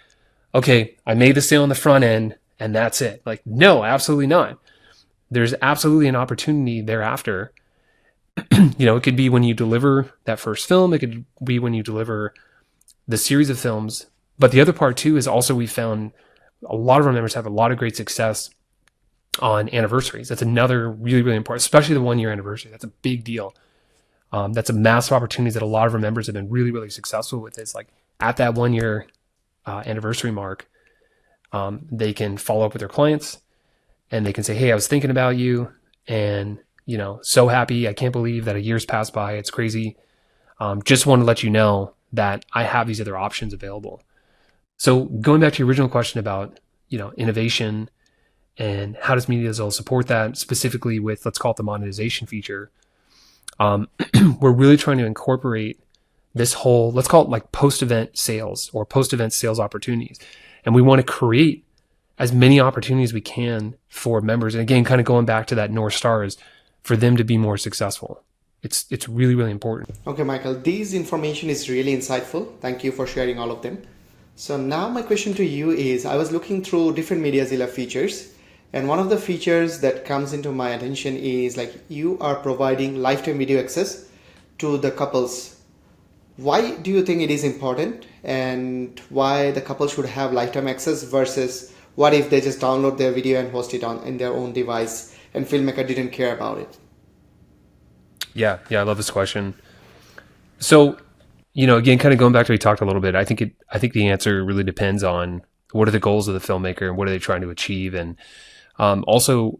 okay, I made the sale on the front end and that's it. Like, no, absolutely not. There's absolutely an opportunity thereafter. It could be when you deliver that first film. It could be when you deliver the series of films. But the other part too is also, we found a lot of our members have a lot of great success on anniversaries. That's another really, really important, especially the 1 year anniversary. That's a big deal. That's a massive opportunity that a lot of our members have been really, really successful with. Is like at that 1 year anniversary mark, they can follow up with their clients and they can say, hey, I was thinking about you, and so happy. I can't believe that a year's passed by. It's crazy. Just want to let you know that I have these other options available. So going back to your original question about, innovation and how does MediaZilla support that, specifically with, let's call it the monetization feature. We're really trying to incorporate this whole, let's call it like post-event sales or post-event sales opportunities. And we want to create as many opportunities as we can for members. And again, kind of going back to that North Star is for them to be more successful. It's really, really important. Okay, Michael, this information is really insightful. Thank you for sharing all of them. So now my question to you is, I was looking through different MediaZilla features, and one of the features that comes into my attention is like you are providing lifetime video access to the couples. Why do you think it is important, and why the couple should have lifetime access versus what if they just download their video and host it on in their own device and Filmmaker didn't care about it? Yeah, I love this question. So, again, kind of going back to what we talked a little bit, I think the answer really depends on what are the goals of the filmmaker and what are they trying to achieve, and also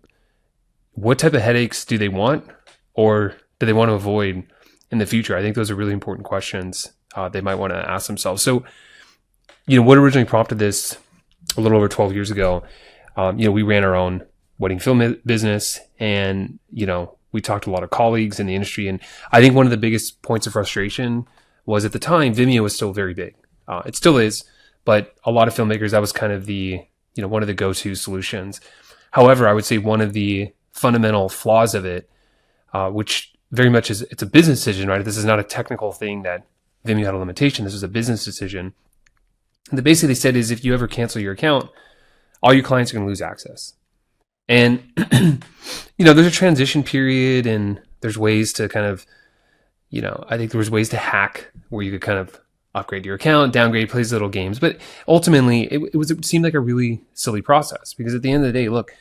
what type of headaches do they want or do they want to avoid in the future. I think those are really important questions they might want to ask themselves. So, what originally prompted this a little over 12 years ago, we ran our own wedding film business, and, we talked to a lot of colleagues in the industry. And I think one of the biggest points of frustration was at the time, Vimeo was still very big. It still is, but a lot of filmmakers, that was kind of the, one of the go-to solutions. However, I would say one of the fundamental flaws of it, which very much is, it's a business decision, right? This is not a technical thing that Vimeo had a limitation. This was a business decision. And the basically they said is if you ever cancel your account, all your clients are going to lose access. And, there's a transition period and there's ways to kind of, I think there was ways to hack where you could kind of upgrade your account, downgrade, play these little games. But ultimately, it seemed like a really silly process because at the end of the day, look,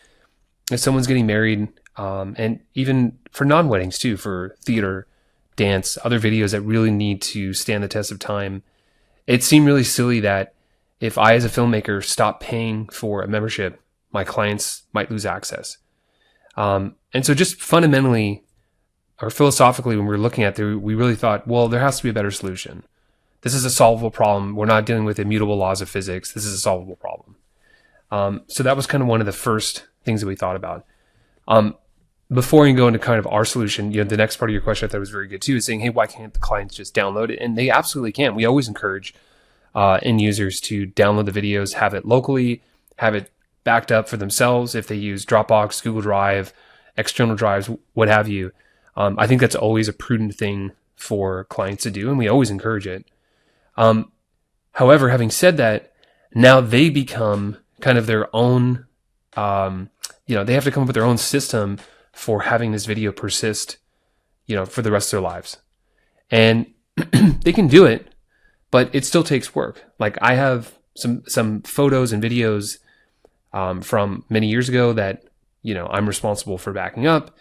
if someone's getting married, and even for non-weddings too, for theater, dance, other videos that really need to stand the test of time, it seemed really silly that if I, as a filmmaker, stop paying for a membership, my clients might lose access. And so just fundamentally or philosophically, when we were looking at it, we really thought, well, there has to be a better solution. This is a solvable problem. We're not dealing with immutable laws of physics. This is a solvable problem. So that was kind of one of the first things that we thought about. Before you go into kind of our solution, the next part of your question I thought was very good too, is saying, hey, why can't the clients just download it? And they absolutely can. We always encourage end users to download the videos, have it locally, have it backed up for themselves if they use Dropbox, Google Drive, external drives, what have you. I think that's always a prudent thing for clients to do, and we always encourage it. However, having said that, now they become kind of their own, they have to come up with their own system for having this video persist, for the rest of their lives. And they can do it, but it still takes work. Like I have some photos and videos from many years ago that, I'm responsible for backing up.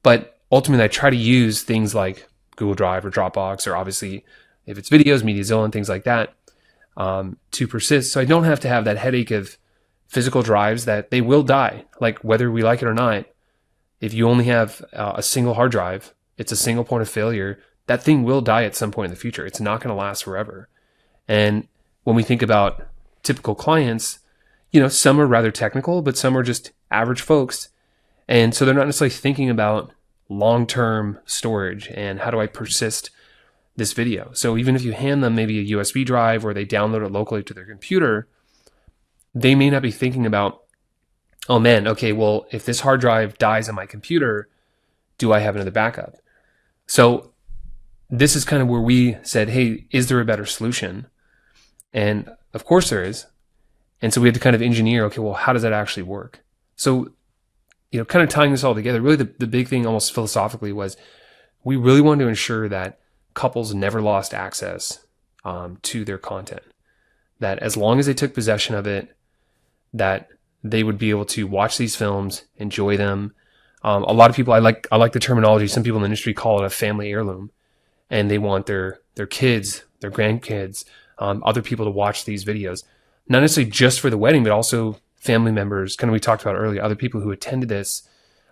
But ultimately, I try to use things like Google Drive or Dropbox, or obviously, if it's videos, MediaZilla and things like that, to persist. So I don't have to have that headache of physical drives that they will die. Like whether we like it or not, if you only have a single hard drive, it's a single point of failure, that thing will die at some point in the future. It's not going to last forever. And when we think about typical clients, some are rather technical, but some are just average folks. And so they're not necessarily thinking about long-term storage and how do I persist this video. So even if you hand them maybe a USB drive or they download it locally to their computer, they may not be thinking about, oh man, okay, well, if this hard drive dies on my computer, do I have another backup? So this is kind of where we said, hey, is there a better solution? And of course there is. And so we had to kind of engineer, okay, well, how does that actually work? So, kind of tying this all together, really the big thing almost philosophically was we really wanted to ensure that couples never lost access to their content. That as long as they took possession of it, that they would be able to watch these films, enjoy them. A lot of people, I like the terminology, some people in the industry call it a family heirloom. And they want their kids, their grandkids, other people to watch these videos. Not necessarily just for the wedding, but also family members, kind of we talked about earlier, other people who attended this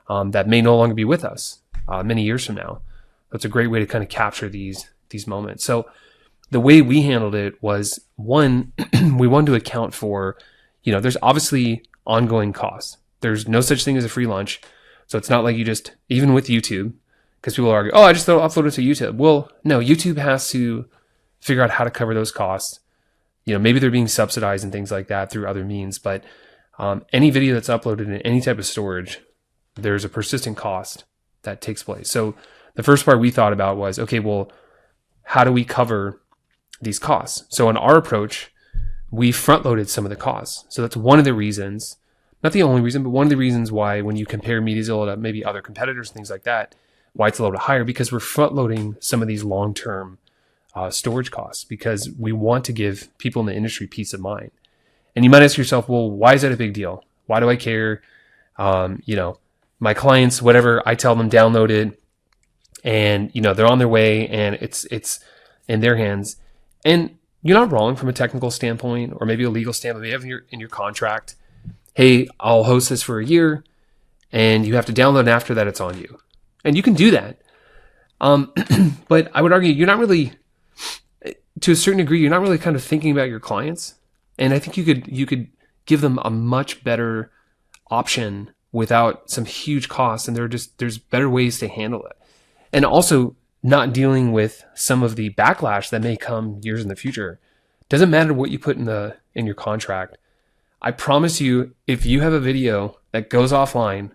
that may no longer be with us many years from now. That's a great way to kind of capture these moments. So the way we handled it was, one, we wanted to account for, there's obviously ongoing costs. There's no such thing as a free lunch. So it's not like you just, even with YouTube, because people argue, oh, I just upload it to YouTube. Well, no, YouTube has to figure out how to cover those costs. Maybe they're being subsidized and things like that through other means, but any video that's uploaded in any type of storage, there's a persistent cost that takes place. So the first part we thought about was, okay, well, how do we cover these costs? So in our approach, we front-loaded some of the costs. So that's one of the reasons, not the only reason, but one of the reasons why when you compare MediaZilla to maybe other competitors, things like that, why it's a little bit higher, because we're front-loading some of these long-term storage costs, because we want to give people in the industry peace of mind. And you might ask yourself, well, why is that a big deal? Why do I care? My clients, whatever, I tell them download it, and they're on their way, and it's in their hands. And you're not wrong from a technical standpoint, or maybe a legal standpoint. You have in your contract, hey, I'll host this for a year, and you have to download, and after that, it's on you. And you can do that. But I would argue you're not really, to a certain degree, you're not really kind of thinking about your clients. And I think you could give them a much better option without some huge costs, and there's better ways to handle it. And also not dealing with some of the backlash that may come years in the future. Doesn't matter what you put in your contract. I promise you, if you have a video that goes offline,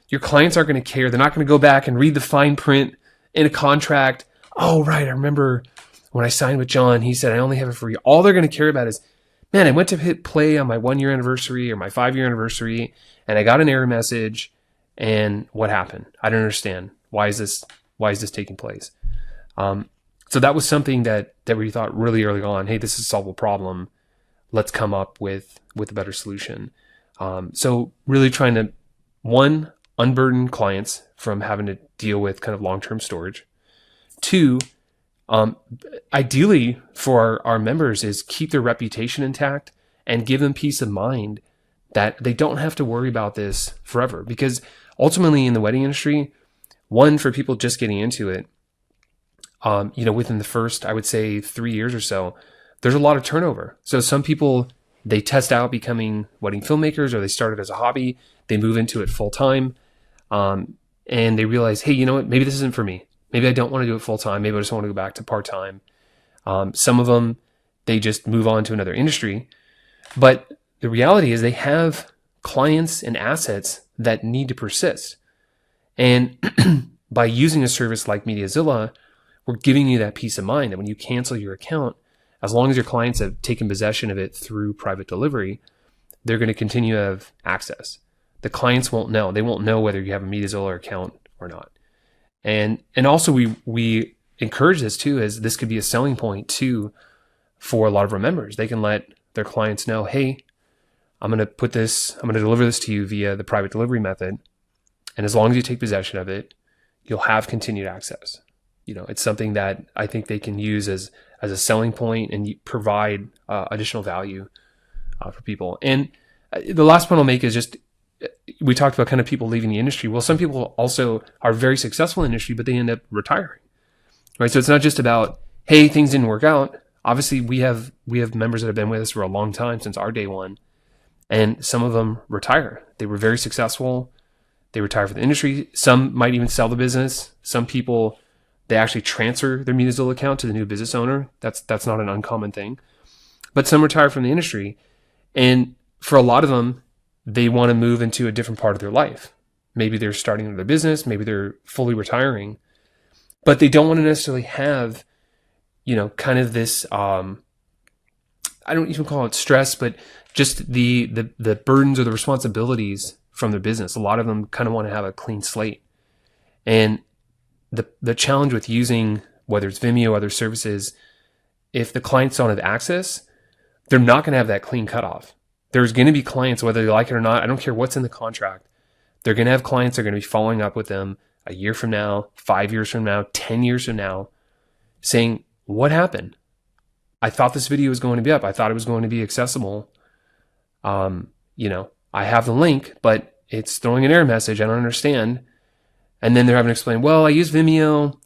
your clients aren't going to care. They're not going to go back and read the fine print in a contract. Oh, right, I remember when I signed with John, he said I only have it for you. All they're going to care about is, man, I went to hit play on my 1-year anniversary or my 5-year anniversary, and I got an error message, and what happened? I don't understand. Why is this taking place? So that was something that we thought really early on, hey, this is a solvable problem. Let's come up with a better solution. So really trying to, one, unburden clients from having to deal with kind of long-term storage. Two, ideally for our members is keep their reputation intact and give them peace of mind that they don't have to worry about this forever. Because ultimately in the wedding industry, one, for people just getting into it, within the first, I would say 3 years or so, there's a lot of turnover. So some people, they test out becoming wedding filmmakers, or they started as a hobby, they move into it full time, and they realize, hey, you know what, maybe this isn't for me. Maybe I don't want to do it full time. Maybe I just want to go back to part time. Some of them, they just move on to another industry. But the reality is they have clients and assets that need to persist. And by using a service like MediaZilla, we're giving you that peace of mind that when you cancel your account, as long as your clients have taken possession of it through private delivery, they're going to continue to have access. The clients won't know. They won't know whether you have a MediaZilla account or not. And also we encourage this too, as this could be a selling point too for a lot of our members. They can let their clients know, hey, I'm going to deliver this to you via the private delivery method. And as long as you take possession of it, you'll have continued access. It's something that I think they can use as a selling point and provide additional value for people. And the last point I'll make is just, we talked about kind of people leaving the industry. Well, some people also are very successful in the industry, but they end up retiring, right? So it's not just about, hey, things didn't work out. Obviously, we have members that have been with us for a long time, since our day one, and some of them retire. They were very successful. They retire from the industry. Some might even sell the business. Some people, they actually transfer their MediaZilla account to the new business owner. That's not an uncommon thing. But some retire from the industry. And for a lot of them, they want to move into a different part of their life. Maybe they're starting another business. Maybe they're fully retiring. But they don't want to necessarily have, kind of this, I don't even call it stress, but just the burdens or the responsibilities from their business. A lot of them kind of want to have a clean slate. And the challenge with using, whether it's Vimeo or other services, if the clients don't have access, they're not going to have that clean cutoff. There's going to be clients, whether they like it or not, I don't care what's in the contract. They're going to have clients that are going to be following up with them a year from now, 5 years from now, 10 years from now, saying, what happened? I thought this video was going to be up. I thought it was going to be accessible. I have the link, but it's throwing an error message. I don't understand. And then they're having to explain, well, I use Vimeo.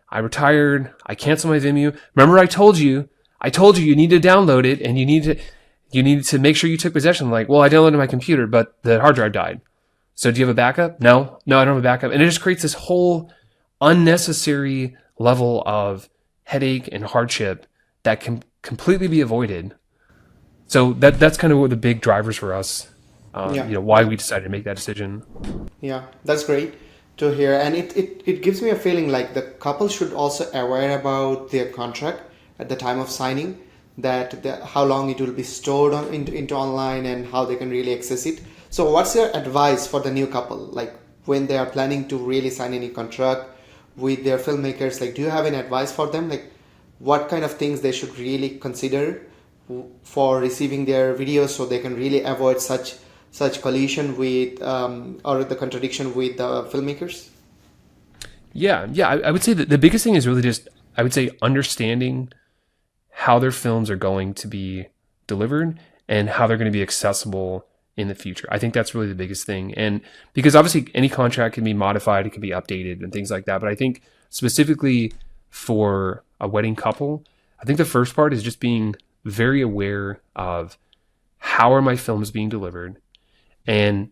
I retired. I canceled my Vimeo. Remember, I told you you need to download it, and you need to make sure you took possession. Like, well, I downloaded my computer, but the hard drive died. So do you have a backup? No, I don't have a backup. And it just creates this whole unnecessary level of headache and hardship that can completely be avoided. So that's kind of what the big drivers for us, why we decided to make that decision. Yeah, that's great to hear. And it gives me a feeling like the couple should also aware about their contract at the time of signing, that how long it will be stored into online and how they can really access it. So what's your advice for the new couple? Like when they are planning to really sign any contract with their filmmakers, like do you have any advice for them? Like what kind of things they should really consider for receiving their videos so they can really avoid such collision with or the contradiction with the filmmakers? Yeah. I would say that the biggest thing is really just, I would say, understanding how their films are going to be delivered and how they're going to be accessible in the future. I think that's really the biggest thing. And because obviously any contract can be modified, it can be updated and things like that. But I think specifically for a wedding couple, I think the first part is just being very aware of how are my films being delivered and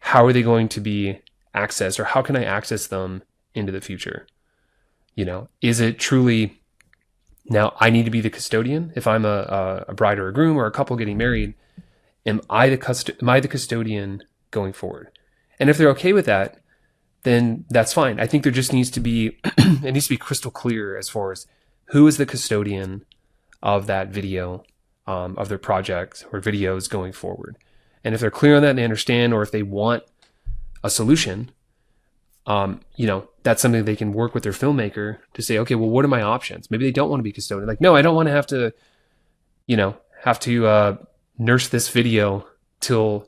how are they going to be accessed, or how can I access them into the future? Is it truly, now I need to be the custodian if I'm a bride or a groom or a couple getting married? Am I the custodian going forward? And if they're okay with that, then that's fine. I think there just needs to be it needs to be crystal clear as far as who is the custodian of that video, of their projects or videos going forward. And if they're clear on that and they understand, or if they want a solution, that's something they can work with their filmmaker to say, okay, well, what are my options? Maybe they don't want to be custodian. Like, no, I don't want to have to nurse this video for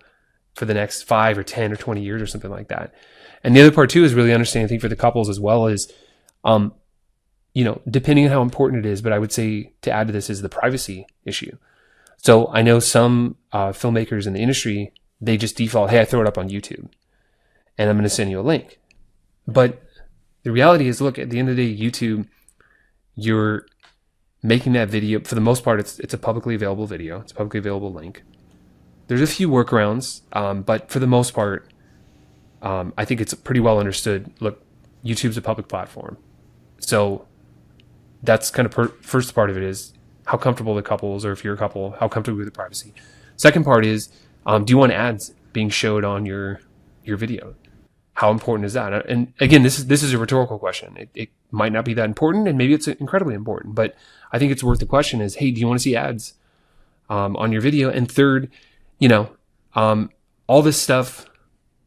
the next 5 or 10 or 20 years or something like that. And the other part too is really understanding, I think, for the couples as well, is, depending on how important it is, but I would say to add to this is the privacy issue. So I know some filmmakers in the industry, they just default, hey, I throw it up on YouTube and I'm going to send you a link. But the reality is, look, at the end of the day, YouTube, you're making that video, for the most part, it's a publicly available video. It's a publicly available link. There's a few workarounds, but for the most part, I think it's pretty well understood. Look, YouTube's a public platform. So that's kind of first part of it is how comfortable the couples, or if you're a couple, how comfortable with the privacy. Second part is, do you want ads being showed on your video? How important is that? And again, this is a rhetorical question. It might not be that important, and maybe it's incredibly important, but I think it's worth the question is, hey, do you want to see ads on your video? And third, all this stuff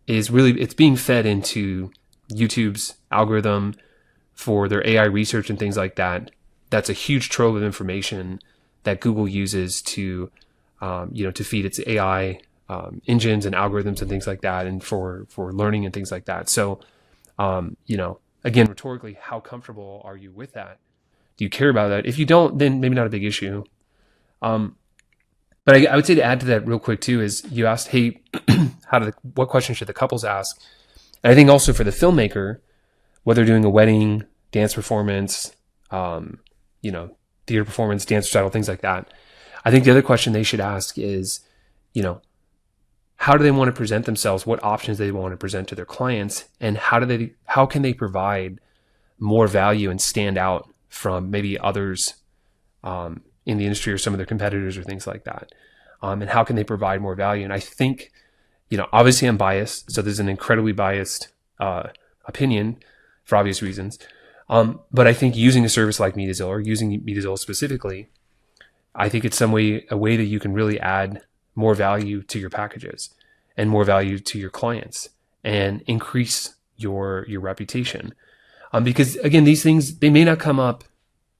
is really, it's being fed into YouTube's algorithm for their AI research and things like that. That's a huge trove of information that Google uses to feed its AI engines and algorithms and things like that, and for learning and things like that. So, again, rhetorically, how comfortable are you with that? Do you care about that? If you don't, then maybe not a big issue. But I would say, to add to that real quick too, is you asked, hey, what questions should the couples ask? And I think also for the filmmaker, whether doing a wedding, dance performance, theater performance, dance recital, things like that, I think the other question they should ask is, how do they want to present themselves? What options they want to present to their clients, and how can they provide more value and stand out from maybe others in the industry or some of their competitors or things like that? And how can they provide more value? And I think, obviously I'm biased, so there's an incredibly biased opinion for obvious reasons. But I think using a service like MediaZilla, or using MediaZilla specifically, I think it's a way that you can really add more value to your packages and more value to your clients and increase your reputation. Because again, these things, they may not come up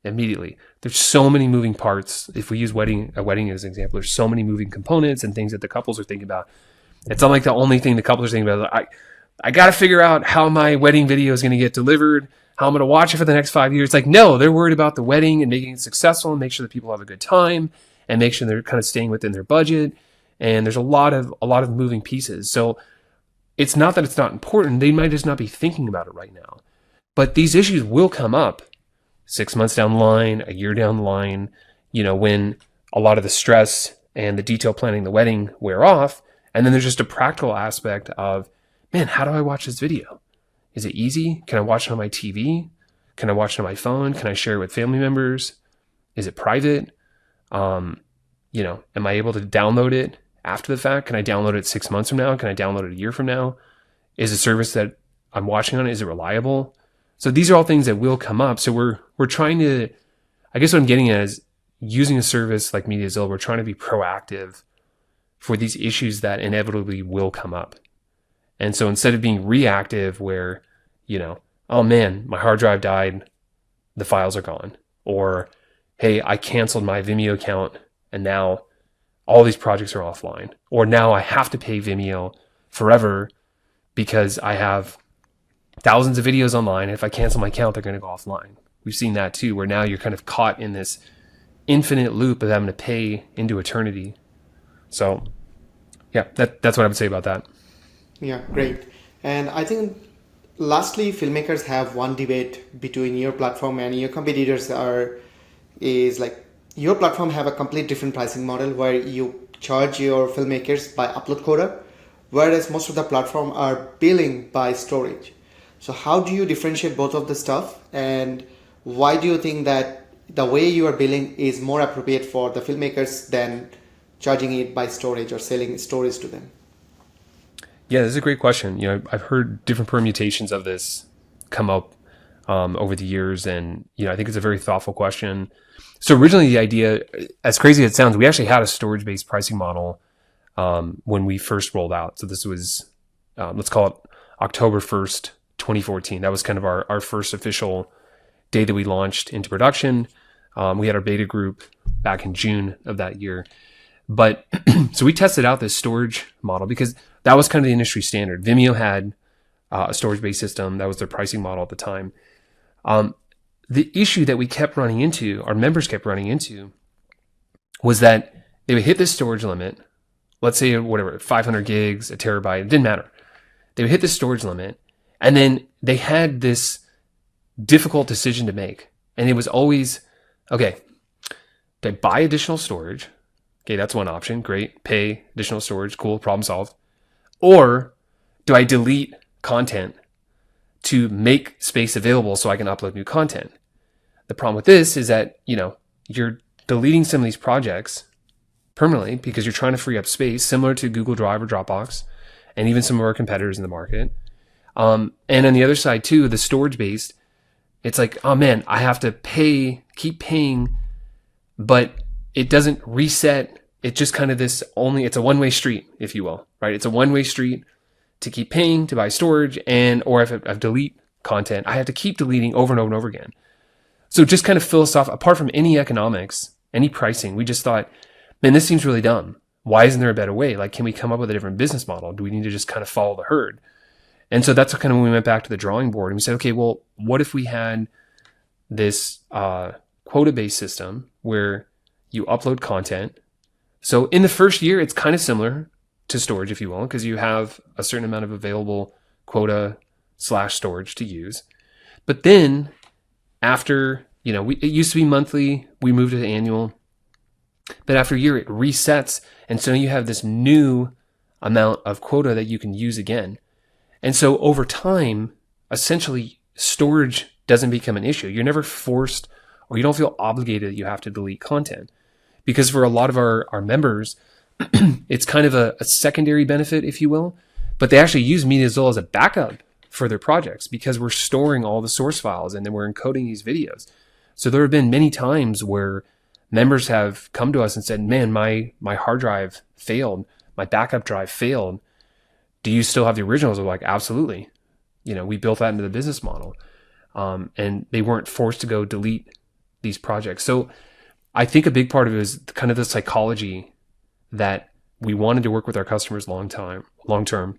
immediately. There's so many moving parts. If we use a wedding as an example, there's so many moving components and things that the couples are thinking about. It's not like the only thing the couples are thinking about. I got to figure out how my wedding video is going to get delivered, how I'm going to watch it for the next 5 years. Like, no, they're worried about the wedding and making it successful and make sure that people have a good time and make sure they're kind of staying within their budget. And there's a lot of moving pieces. So it's not that it's not important. They might just not be thinking about it right now. But these issues will come up 6 months down the line, a year down the line, when a lot of the stress and the detail planning the wedding wear off. And then there's just a practical aspect of, man, how do I watch this video? Is it easy? Can I watch it on my TV? Can I watch it on my phone? Can I share it with family members? Is it private? Am I able to download it after the fact? Can I download it 6 months from now? Can I download it a year from now? Is the service that I'm watching on, is it reliable? So these are all things that will come up. So we're trying to, I guess what I'm getting at is using a service like MediaZilla, we're trying to be proactive for these issues that inevitably will come up. And so instead of being reactive where, oh man, my hard drive died, the files are gone. Or, hey, I canceled my Vimeo account and now all these projects are offline. Or now I have to pay Vimeo forever because I have thousands of videos online. If I cancel my account, they're going to go offline. We've seen that too, where now you're kind of caught in this infinite loop of having to pay into eternity. So yeah, that's what I would say about that. Yeah, great. And I think lastly, filmmakers have one debate between your platform and your competitors is like your platform have a complete different pricing model where you charge your filmmakers by upload quota, whereas most of the platform are billing by storage. So how do you differentiate both of the stuff, and why do you think that the way you are billing is more appropriate for the filmmakers than charging it by storage or selling storage to them? Yeah, this is a great question. I've heard different permutations of this come up over the years, and I think it's a very thoughtful question. So originally, the idea, as crazy as it sounds, we actually had a storage-based pricing model when we first rolled out. So this was, let's call it October 1st, 2014. That was kind of our first official day that we launched into production. We had our beta group back in June of that year. But so we tested out this storage model because that was kind of the industry standard. Vimeo had a storage-based system. That was their pricing model at the time. The issue that we kept running into, our members kept running into, was that they would hit this storage limit. Let's say whatever, 500 gigs, a terabyte, it didn't matter. They would hit this storage limit, and then they had this difficult decision to make. And it was always, okay, do I buy additional storage? Okay, that's one option. Great. Pay additional storage. Cool. Problem solved. Or do I delete content to make space available so I can upload new content? The problem with this is that, you're deleting some of these projects permanently because you're trying to free up space, similar to Google Drive or Dropbox, and even some of our competitors in the market. And on the other side too, the storage-based, it's like, oh man, I have to keep paying, but it doesn't reset. It's just kind of it's a one-way street, if you will, right? It's a one-way street to keep paying to buy storage, or if I delete content, I have to keep deleting over and over and over again. So just kind of philosophical, apart from any economics, any pricing, we just thought, man, this seems really dumb. Why isn't there a better way? Like, can we come up with a different business model? Do we need to just kind of follow the herd? And so that's kind of when we went back to the drawing board and we said, okay, well, what if we had this quota-based system where you upload content? So in the first year, it's kind of similar to storage, if you will, because you have a certain amount of available quota/storage to use. But then after, it used to be monthly, we moved it to annual. But after a year, it resets. And so you have this new amount of quota that you can use again. And so over time, essentially, storage doesn't become an issue. You're never forced, or you don't feel obligated that you have to delete content. Because for a lot of our members, it's kind of a secondary benefit, if you will. But they actually use MediaZilla as a backup for their projects because we're storing all the source files and then we're encoding these videos. So there have been many times where members have come to us and said, man, my hard drive failed. My backup drive failed. Do you still have the originals? We're like, absolutely. We built that into the business model. And they weren't forced to go delete these projects. So I think a big part of it is kind of the psychology that we wanted to work with our customers long term.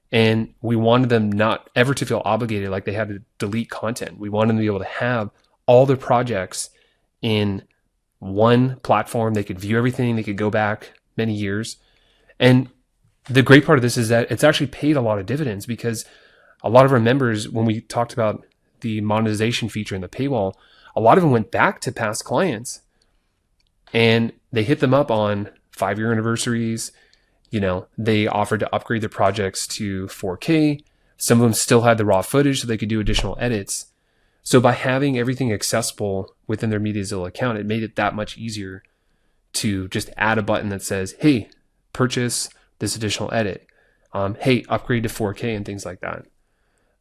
And we wanted them not ever to feel obligated like they had to delete content. We wanted them to be able to have all their projects in one platform. They could view everything. They could go back many years. And the great part of this is that it's actually paid a lot of dividends because a lot of our members, when we talked about the monetization feature in the paywall, a lot of them went back to past clients and they hit them up on 5-year anniversaries. They offered to upgrade their projects to 4K. Some of them still had the raw footage so they could do additional edits. So by having everything accessible within their MediaZilla account, it made it that much easier to just add a button that says, hey, purchase this additional edit. Hey, upgrade to 4K and things like that.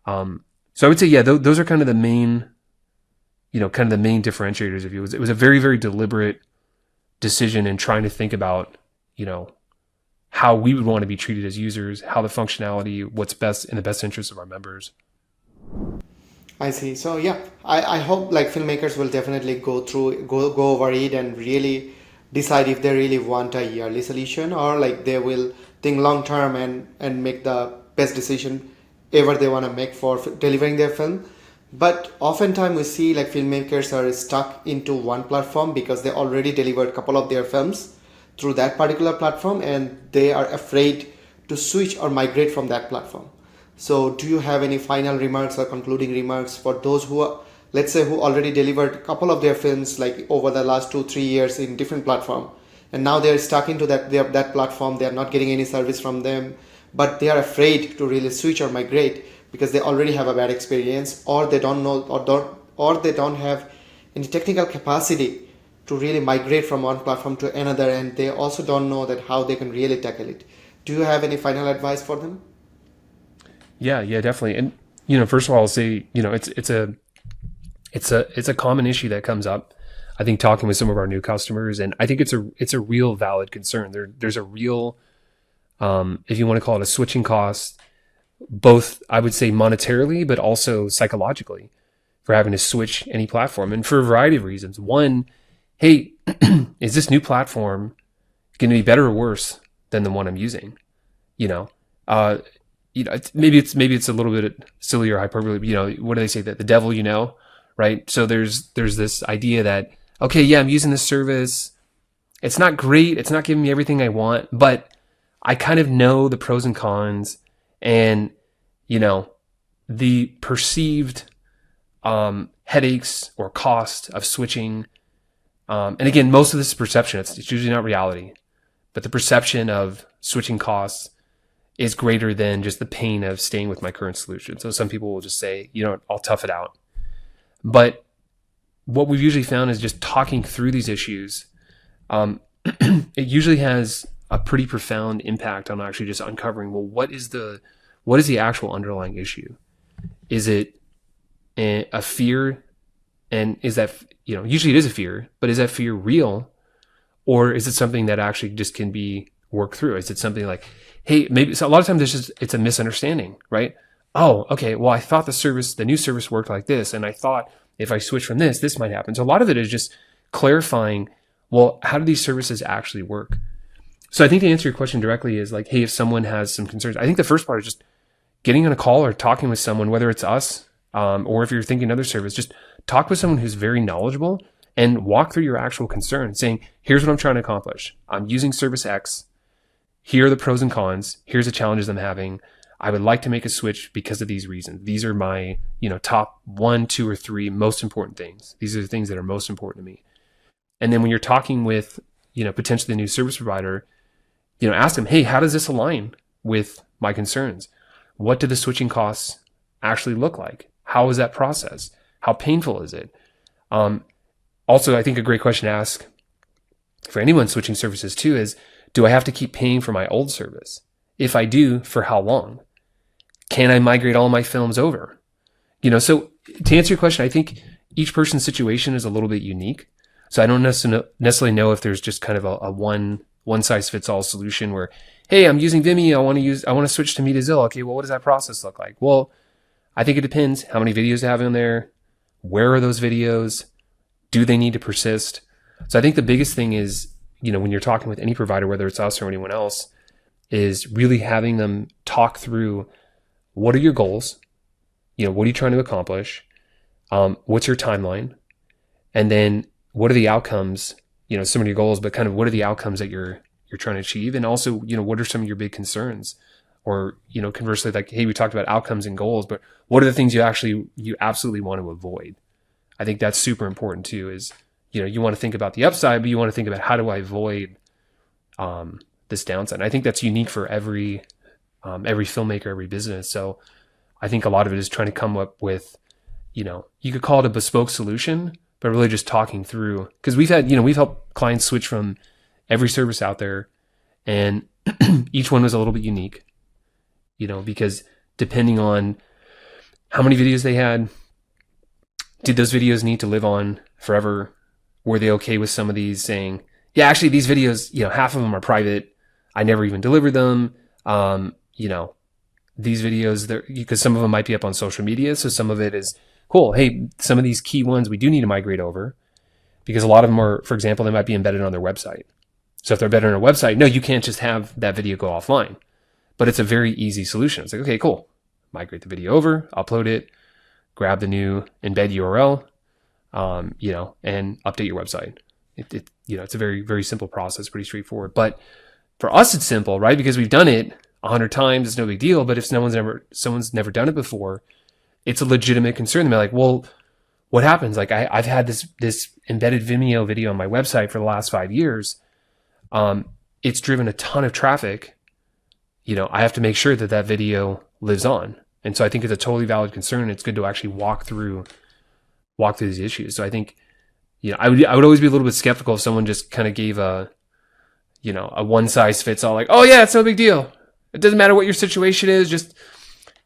So I would say, yeah, those are kind of the main, kind of the main differentiators of you. It was a very, very deliberate decision in trying to think about, how we would want to be treated as users, how the functionality, what's best in the best interest of our members. I see. So yeah, I hope like filmmakers will definitely go over it and really decide if they really want a yearly solution, or like they will think long term and make the best decision ever they want to make for delivering their film. But oftentimes we see like filmmakers are stuck into one platform because they already delivered a couple of their films through that particular platform, and they are afraid to switch or migrate from that platform. So do you have any final remarks or concluding remarks for those who are, let's say, who already delivered a couple of their films like over the last 2-3 years in different platform, and now they're stuck into that platform, they're not getting any service from them, but they are afraid to really switch or migrate because they already have a bad experience, or they don't know, or they don't have any technical capacity to really migrate from one platform to another, and they also don't know that how they can really tackle it. Do you have any final advice for them? Yeah, definitely. And first of all, I'll say, it's a common issue that comes up. I think talking with some of our new customers, and I think it's a real valid concern. There's a real, if you want to call it a switching cost, both I would say monetarily, but also psychologically, for having to switch any platform, and for a variety of reasons. One, hey, is this new platform going to be better or worse than the one I'm using? Maybe it's a little bit silly or hyperbole. What do they say, that the devil, right? So there's this idea that, okay, yeah, I'm using this service. It's not great. It's not giving me everything I want, but I kind of know the pros and cons, and, the perceived headaches or cost of switching. And again, most of this is perception. It's usually not reality, but the perception of switching costs is greater than just the pain of staying with my current solution. So some people will just say, I'll tough it out. But what we've usually found is just talking through these issues, it usually has a pretty profound impact on actually just uncovering, well, what is the actual underlying issue? Is it a fear? And is that, usually it is a fear, but is that fear real? Or is it something that actually just can be worked through? Is it something like, hey, maybe, so a lot of times it's a misunderstanding, right? Oh, okay, well, I thought the new service worked like this, and I thought if I switch from this might happen. So a lot of it is just clarifying, well, how do these services actually work? So I think to answer your question directly is like, hey, if someone has some concerns, I think the first part is just getting on a call or talking with someone, whether it's us, or if you're thinking another service, just talk with someone who's very knowledgeable and walk through your actual concerns, saying, here's what I'm trying to accomplish. I'm using service X. Here are the pros and cons. Here's the challenges I'm having. I would like to make a switch because of these reasons. These are my, top 1, 2, or 3 most important things. These are the things that are most important to me. And then when you're talking with, potentially the new service provider, ask them, hey, how does this align with my concerns? What do the switching costs actually look like? How is that process? How painful is it? Also, I think a great question to ask for anyone switching services too is, do I have to keep paying for my old service? If I do, for how long? Can I migrate all my films over? So to answer your question, I think each person's situation is a little bit unique. So I don't necessarily know if there's just kind of a one size fits all solution where, hey, I'm using Vimeo. I want to switch to MediaZilla. Okay, well, what does that process look like? Well, I think it depends how many videos I have in there. Where are those videos? Do they need to persist? So I think the biggest thing is, when you're talking with any provider, whether it's us or anyone else, is really having them talk through, what are your goals? What are you trying to accomplish? What's your timeline? And then what are the outcomes? Some of your goals, but kind of what are the outcomes that you're trying to achieve? And also, what are some of your big concerns? Or, conversely, like, hey, we talked about outcomes and goals, but what are the things you absolutely want to avoid? I think that's super important too, is, you want to think about the upside, but you want to think about, how do I avoid this downside? And I think that's unique for every filmmaker, every business. So I think a lot of it is trying to come up with, you could call it a bespoke solution, but really just talking through, because we've helped clients switch from every service out there, and each one was a little bit unique, because depending on how many videos they had, did those videos need to live on forever? Were they okay with some of these saying, yeah, actually these videos, half of them are private, I never even delivered them. These videos, because some of them might be up on social media. So some of it is, cool, hey, some of these key ones we do need to migrate over, because a lot of them are, for example, they might be embedded on their website. So if they're embedded on a website, no, you can't just have that video go offline. But it's a very easy solution. It's like, okay, cool. Migrate the video over, upload it, grab the new embed URL, and update your website. It's a very, very simple process, pretty straightforward. But for us, it's simple, right? Because we've done it 100 times, it's no big deal. But if someone's never done it before, it's a legitimate concern. They're like, well, what happens? Like I've had this embedded Vimeo video on my website for the last 5 years. It's driven a ton of traffic. I have to make sure that video lives on. And so I think it's a totally valid concern. It's good to actually walk through these issues. So I think, I would always be a little bit skeptical if someone just kind of gave a one size fits all, like, oh yeah, it's no big deal. It doesn't matter what your situation is. Just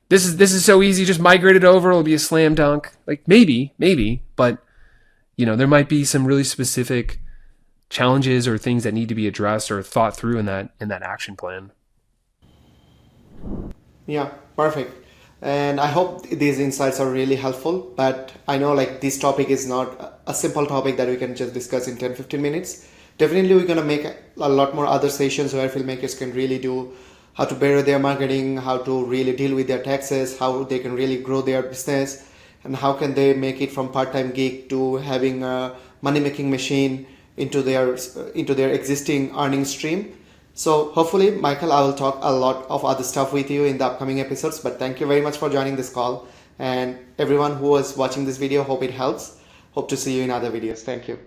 this is so easy. Just migrate it over. It'll be a slam dunk. Like maybe, but there might be some really specific challenges or things that need to be addressed or thought through in that action plan. Yeah, perfect. And I hope these insights are really helpful, but I know this topic is not a simple topic that we can just discuss in 10-15 minutes. Definitely we're going to make a lot more other sessions where filmmakers can really do how to better their marketing, how to really deal with their taxes, how they can really grow their business, and how can they make it from part-time gig to having a money-making machine into their existing earning stream. So hopefully, Michael, I will talk a lot of other stuff with you in the upcoming episodes, but thank you very much for joining this call. And everyone who was watching this video, hope it helps. Hope to see you in other videos. Thank you.